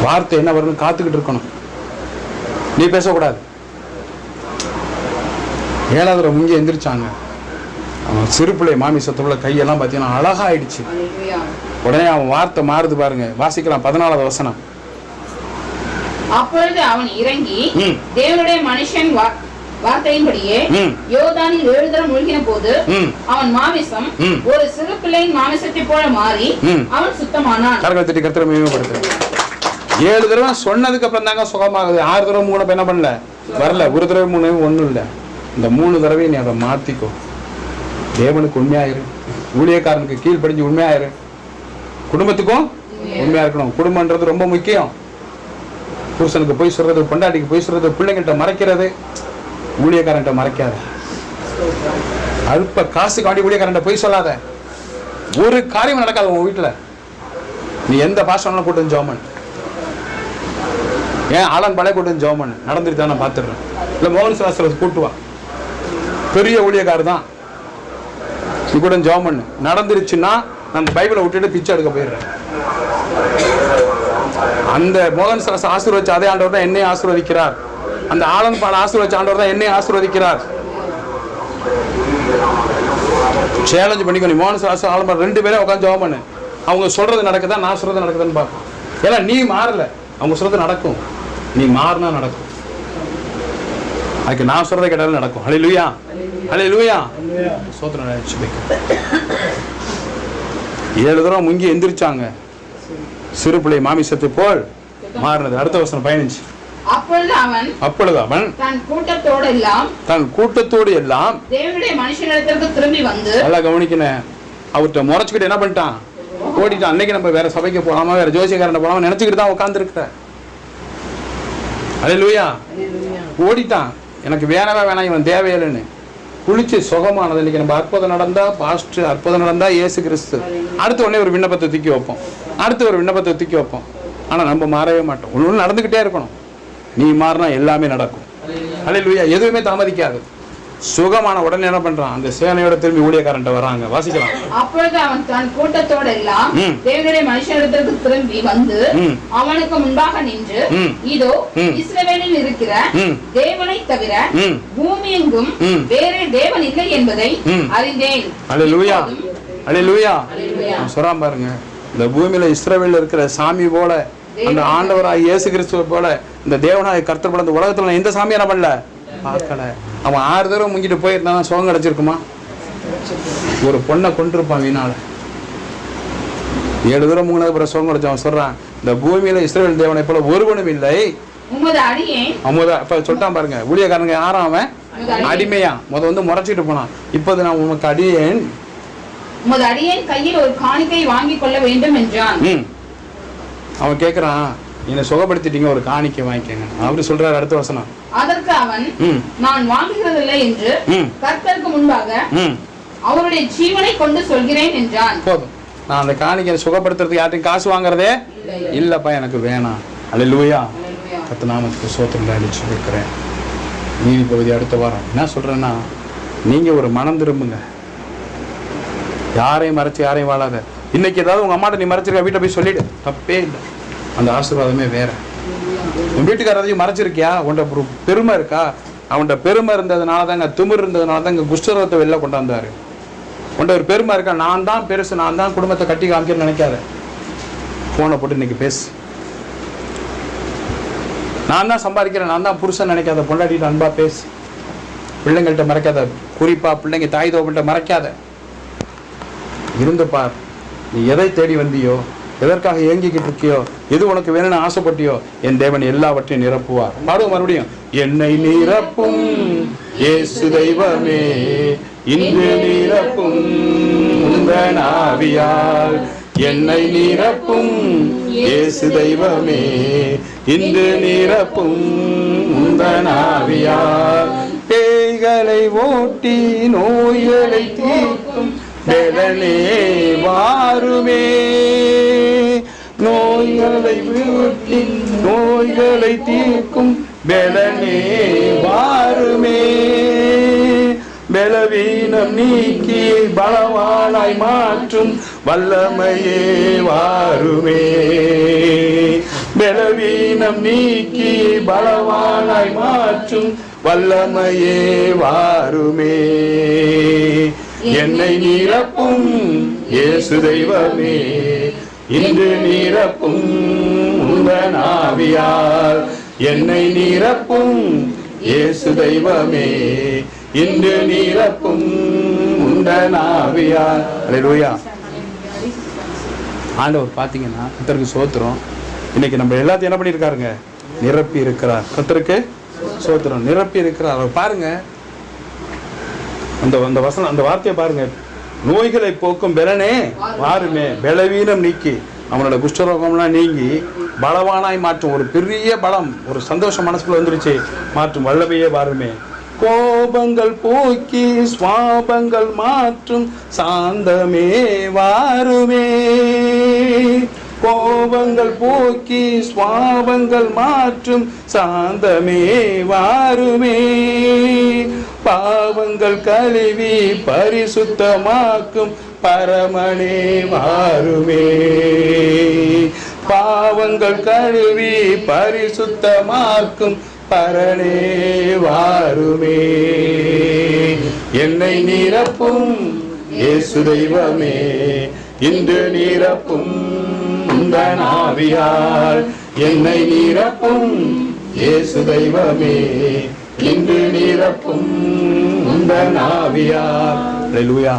வார்த்தை என்ன வரணும் காத்துக்கிட்டு இருக்கணும், நீ பேசக்கூடாது. 7வது தடவை முங்கி எந்திரிச்சாங்க, அவன் சிறு பிள்ளை மாமிசத்தோட கையெல்லாம் பார்த்தீங்கன்னா அழகா ஆயிடுச்சு. உடனே அவன் வார்த்தை மாறுது பாருங்க, வாசிக்கலாம் 14வது வசனம். அப்பொழுது அவன் இறங்கி தேவனுடைய மனுஷன் வார்த்தையின்படியே யோர்தானில் 7 தடவை முழுகின போது அவன் மாமிசம் ஒரு சிறு பிள்ளையின் மாமிசத்தை போல மாறி அவன் சுத்தமானான். கர்த்தரை கர்த்தரை மகிமைப்படுத்து. 7 தடவை சொன்னதுக்கு அப்புறம் தாங்க சுகமாகுது. 6 தடவை 3 என்ன பண்ணல, வரல. ஒரு தடவை 3 ஒன்றும் இல்லை. இந்த 3 தடவை நீ அதை மாத்திக்கோ. தேவனுக்கு உண்மையாயிரு, ஊழியக்காரனுக்கு கீழ்ப்படிஞ்சு உண்மையாயிரு, குடும்பத்துக்கும் உண்மையா இருக்கணும். குடும்பம்ன்றது ரொம்ப முக்கியம். புருஷனுக்கு போய் சொல்றது, பொண்டாட்டிக்கு போய் சொல்றது, பிள்ளைங்கிட்ட மறைக்கிறது, ஊழியக்காரன்ட்ட மறைக்காத. அல்ப காசுக்கு வாடி ஊழியக்காரன்ட்ட போய் சொல்லாத. ஒரு காரியம் நடக்காது உன் வீட்டுல. நீ எந்த பாஷனாலும் கூட்டம் ஜோமன், ஏன் ஆலன் பழைய கூட்டம் ஜோமன் நடந்துட்டு தான் நான் பார்த்துடுறேன். இல்லை மோகன் சாஸ்திர கூட்டுவா, பெரிய ஊழியக்காரர் தான், நீ கூட ஜோமன் நடந்துருச்சுன்னா நான் பைபிளை விட்டுட்டு பிச்சை எடுக்க போயிடுறேன். அந்த மோகன் சாஸ்திர ஆசீர்வதிச்ச அதே ஆண்டவர் தான் என்னையும் ஆசீர்வதிக்கிறார். அந்த ஆலன் பாட ஆசீர்வதிச்ச ஆண்டவர் தான் என்னையும் ஆசீர்வதிக்கிறார். சேலஞ்ச் பண்ணிக்கோ. நீ மோகன் சாஸ்திர ஆலன் 2 பேரும் உட்காந்து ஜோம் பண்ணு. அவங்க சொல்றது நடக்குதா, நான் சொல்றது நடக்குதுன்னு பார்ப்போம். ஏன்னா நீ மாறல, அவங்க சொல்றது நடக்கும். நீ மாறினா நடக்கும். அதுக்கு நான் சொல்றதை கேட்டாலும் நடக்கும். ஹல்லேலூயா, ஹல்லேலூயா, சோத்திரம். 7 தடவை முங்கி எந்திரிச்சாங்க. சிறு பிள்ளை மாமிசத்தை போல் மாறினது. அடுத்த வசனம் 15. அப்பொழுது அவன் தன் கூட்டத்தோடு எல்லாம் தேவனுடைய மனுஷனிடத்திற்கு திரும்பி வந்து, நல்லா கவனிக்கணும், அவர்கிட்ட முறைச்சுக்கிட்டு என்ன பண்ணிட்டான், ஓடிட்டான். அன்னைக்கு நம்ம வேற சபைக்கு போலாமா, வேற ஜோசியக்காரன் போலாமா நினைச்சுக்கிட்டு தான் உட்கார்ந்துருக்கிற. அல்லேலூயா. ஓடிட்டான், எனக்கு வேணவே வேணாம், இவன் தேவையில்லைன்னு குளிச்சு சுகமானது. இன்னைக்கு நம்ம அற்புதம் நடந்தா பாஸ்டர், அற்புதம் நடந்தா இயேசு கிறிஸ்து, அடுத்த உடனே ஒரு விண்ணப்பத்தை தூக்கி வைப்போம், அடுத்து ஒரு விண்ணப்பத்தை தூக்கி வைப்போம். ஆனா நம்ம மாறவே மாட்டோம். ஒன்று நடந்துகிட்டே இருக்கணும். நீ மாறினா எல்லாமே நடக்கும். அல்லேலூயா. எதுவுமே தாமதிக்காது. சுகமான உடனே என்ன பண்றான், அந்த சேனையோட திரும்பி ஊழியக்காரன்ட்ட வராங்க. வாசிக்கலாம். அப்பொழுது அவன் தன் கூட்டத்தோட எல்லாம் தேவனுடைய மனுஷனிடத்திற்கு திரும்பி வந்து அவனுக்கு முன்பாக நின்று, இதோ இஸ்ரவேலில் இருக்கிற தேவனை தவிர பூமி எங்கும் வேறே தேவன் இல்லை என்பதை அறிந்தேன். அல்லேலூயா. அல்லேலூயா. சொல்றான் பாருங்க, இந்த பூமியில இஸ்ரவேல்ல இருக்கிற சாமி போல, அந்த ஆண்டவராய் இயேசு கிறிஸ்துவை போல இந்த தேவனாய் கர்த்தர் போல இந்த உலகத்துல எந்த சாமியை என்ன பண்ணல, பார்க்கல. அவன் 6 தடவை முங்கிட்டு போயிருந்தான், சுகம் கிடைச்சிருக்குமா? ஒரு பொண்ணை கொண்டிருப்பான் வீணால. 7 தடவை முங்கினது பிறகு சுகம் கிடைச்சான். அவன் சொல்றான், இந்த பூமியில இஸ்ரவேல் தேவனை போல ஒருவனும் இல்லை. அப்ப சொல்லிட்டான் பாருங்க, ஊழியக்காரங்க யாரும் அவன் அடிமையா வந்து முறைச்சிட்டு போனான். இப்போது நான் உனக்கு அடியேன் கையில் ஒரு காணிக்கை வாங்கி கொள்ள வேண்டும் என்றான். அவன் கேட்கிறான், என்னை சுகப்படுத்திட்டீங்க, ஒரு காணிக்கை வாங்கிக்கங்க. அவரு சொல்றாரு அடுத்த வசனம், அதற்கு அவன், நான் வாங்குகிறதில்லை என்று கர்த்தருக்கு முன்பாக அவருடைய ஜீவனை கொண்டு சொல்கிறேன் என்றான். போதும், நான் அந்த காணிக்கை சுகப்படுத்துறதுக்கு யார்ட்டையும் காசு வாங்குறதே இல்லப்பா, எனக்கு வேணாம். அல்லேலூயா. கர்த்தர் நாமத்துக்கு ஸ்தோத்திரம் அளிச்சு இருக்கிறேன். நீதி பகுதி அடுத்த வாரம் என்ன சொல்றேன்னா, நீங்க ஒரு மனம் திரும்புங்க, யாரையும் மறைச்சு யாரையும் வாழாத. இன்னைக்கு ஏதாவது உங்க அம்மாட்ட நீ மறைச்சிருக்க, வீட்டை போய் சொல்லிடு, தப்பே இல்லை. அந்த ஆசீர்வாதமே வேற. உன் வீட்டுக்காரதையும் மறைச்சிருக்கியா, உன்கிட்ட பெருமை இருக்கா? அவன்கிட்ட பெருமை இருந்ததுனால தாங்க, திமிர் இருந்ததுனால தான் இங்கே குஷ்டரோகத்தை வெளில கொண்டாந்தாரு. உன்கிட்ட ஒரு பெருமை இருக்கா, நான் தான் பெருசு, நான் தான் குடும்பத்தை கட்டி காமிக்கிறேன்னு நினைக்காத. ஃபோனை போட்டு இன்னைக்கு பேசு. நான் தான் சம்பாதிக்கிறேன், நான் தான் புருஷன் நினைக்காத. பொண்டாட்டிட்டு அன்பா பேசு. பிள்ளைங்கள்ட்ட மறைக்காத, குறிப்பா பிள்ளைங்க தாய் தோப்பிட்ட மறைக்காத. இருந்து பார், நீ எதை தேடி வந்தியோ, எதற்காக ஏங்கிக்கிட்டு இருக்கியோ, எது உனக்கு வேணும்னு ஆசைப்பட்டியோ, என் தேவன் எல்லாவற்றையும் நிரப்புவார். பாடுவோம் மறுபடியும். என்னை நிரப்பும் இயேசு தெய்வமே, இன்று நிரப்பும் உந்தன் ஆவியால். என்னை நிரப்பும் இயேசு தெய்வமே, இன்று நிரப்பும் உந்தன் ஆவியால். பேய்களை ஓட்டி நோய்களை தீர்க்கும் பெலனே வாருமே, நோய்களை வீட்டி நோய்களை தீர்க்கும் பெலனே வாருமே. பலவீனம் நீக்கி பலவானாய் மாற்றும் வல்லமையே வாருமே. பலவீனம் நீக்கி பலவானாய் மாற்றும் வல்லமையே வாருமே. என்னை நிரப்பும் இயேசு தெய்வமே, இன்று நிரப்பும் உந்தன் ஆவியால். என்னை நிரப்பும் இயேசு தெய்வமே, இன்று நிரப்பும் உந்தன் ஆவியால். அல்லேலூயா. ஆண்டவர் பார்த்தீங்கன்னா கர்த்தருக்கு சோத்திரம். இன்னைக்கு நம்ம எல்லாத்தையும் என்ன பண்ணியிருக்காருங்க, நிரப்பி இருக்கிறார். கர்த்தருக்கு சோத்திரம், நிரப்பி இருக்கிறார். அவர் பாருங்க, அந்த வசனம், அந்த வார்த்தையை பாருங்க. நோய்களை போக்கும் பெலனே வாருமே, பலவீனம் நீக்கி, அவனோட குஷ்டரோகம்லாம் நீங்கி பலவானாய் மாற்றும். ஒரு பெரிய பலம், ஒரு சந்தோஷம் மனசுக்குள்ள வந்துருச்சு, மாற்றும் வல்லமையே வாருமே. கோபங்கள் போக்கி சுவாபங்கள் மாற்றும் சாந்தமே வாருமே. கோபங்கள் போக்கி சுவாபங்கள் மாற்றும் சாந்தமே வாருமே. பாவங்கள் கழுவி பரிசுத்தமாக்கும் பரமனே வாருமே. பாவங்கள் கழுவி பரிசுத்தமாக்கும் பரனே வாருமே. என்னை நிரப்பும் இயேசு தெய்வமே, இன்று நிரப்பும் உந்தன் ஆவியால். என்னை நிரப்பும் இயேசு தெய்வமே, இன்று நிரப்பும் உந்தன் ஆவியால். அல்லேலூயா.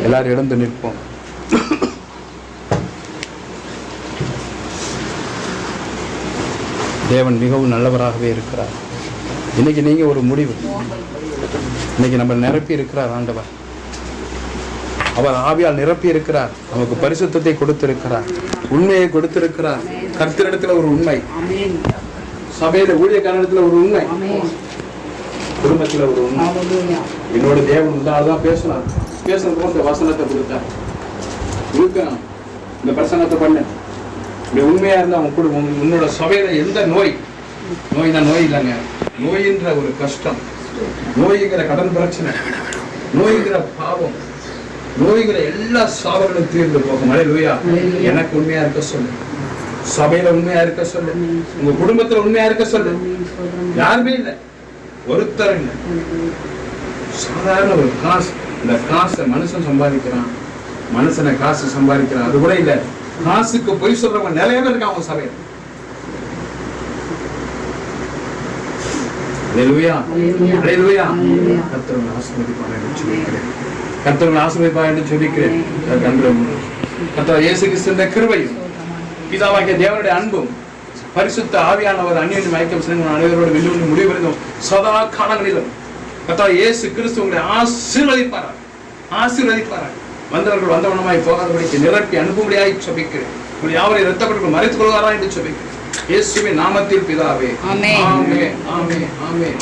எல்லாரும் எழுந்து நிற்போம். தேவன் மிகவும் நல்லவராகவே இருக்கிறார். இன்னைக்கு நீங்க ஒரு முடிவு. இன்னைக்கு நம்ம நிரப்பி இருக்கிறார் ஆண்டவர். அவர் ஆவியால் நிரப்பி இருக்கிறார். நமக்கு பரிசுத்தத்தை கொடுத்திருக்கிறார், உண்மையை கொடுத்திருக்கிறார். கர்த்தரிடத்துல ஒரு உண்மை, சபையில ஊழியக்காரத்துல ஒரு உண்மை, குடும்பத்துல ஒரு உண்மை. என்னோட தேவன் உண்டாதான் பேசினார். பேசுறதுக்கு இந்த வசனத்தை கொடுத்தார். இருக்கணும், இந்த பிரசங்கத்தை பண்ண இப்படி உண்மையா இருந்தா அவன் கூட உன்னோட சபையில எந்த நோய்னா நோய் இல்லைங்க, நோயின்ற ஒரு கஷ்டம், நோய்கிற கடன் பிரச்சனை, நோய்கிற பாவம், நோய்கிற எல்லா சாபங்களும் தீர்ந்து போகும். அல்லேலூயா. எனக்கு உண்மையா இருக்க சொல்லு, சபையில உண்மையா இருக்க சொல்லு, உங்க குடும்பத்துல உண்மையா இருக்க சொல்லு. யாருமே இல்லை, ஒருத்தர் இல்லை. சாதாரண ஒரு காசு, இந்த காசை மனுஷன் சம்பாதிக்கிறான், மனுஷனை காசு சம்பாதிக்கிறான், அது கூட இல்ல. காசுக்கு பொய் சொல்றவங்க நிறைய பேர் இருக்காங்க அவங்க சபையில. அல்லேலூயா, அல்லேலூயா. கர்த்தர் ஆசீர்வதிப்பார் என்று சொல்லிக்கிறேன். கர்த்தர் ஆசீர்வதிப்பார் என்று சொல்லிக்கிறேன். கர்த்தர் இயேசு கிறிஸ்துவின் கிருபையும் பிதாவாகிய தேவனுடைய அன்பும் பரிசுத்த ஆவியானவர் அந்யோன்ய ஐக்கியம் செய்து அனைவரோடு வெளியே முடிவடைந்தும் சதா காலங்களிலும் கர்த்தர் இயேசு கிறிஸ்து உங்களை ஆசீர்வதிப்பார். வந்தவர்கள் வந்தவனமாய் போகாதபடிக்கு நிரப்பி அனுப்பும்படியாய் ஜெபிக்கிறேன். உங்களை யாவரை இரத்தப்பட்டு மறைத்துக் கொள்வாரா என்று ஜெபிக்கிறேன். இயேசுவின் நாமத்தில் பிதாவே. ஆமென், ஆமென், ஆமென்.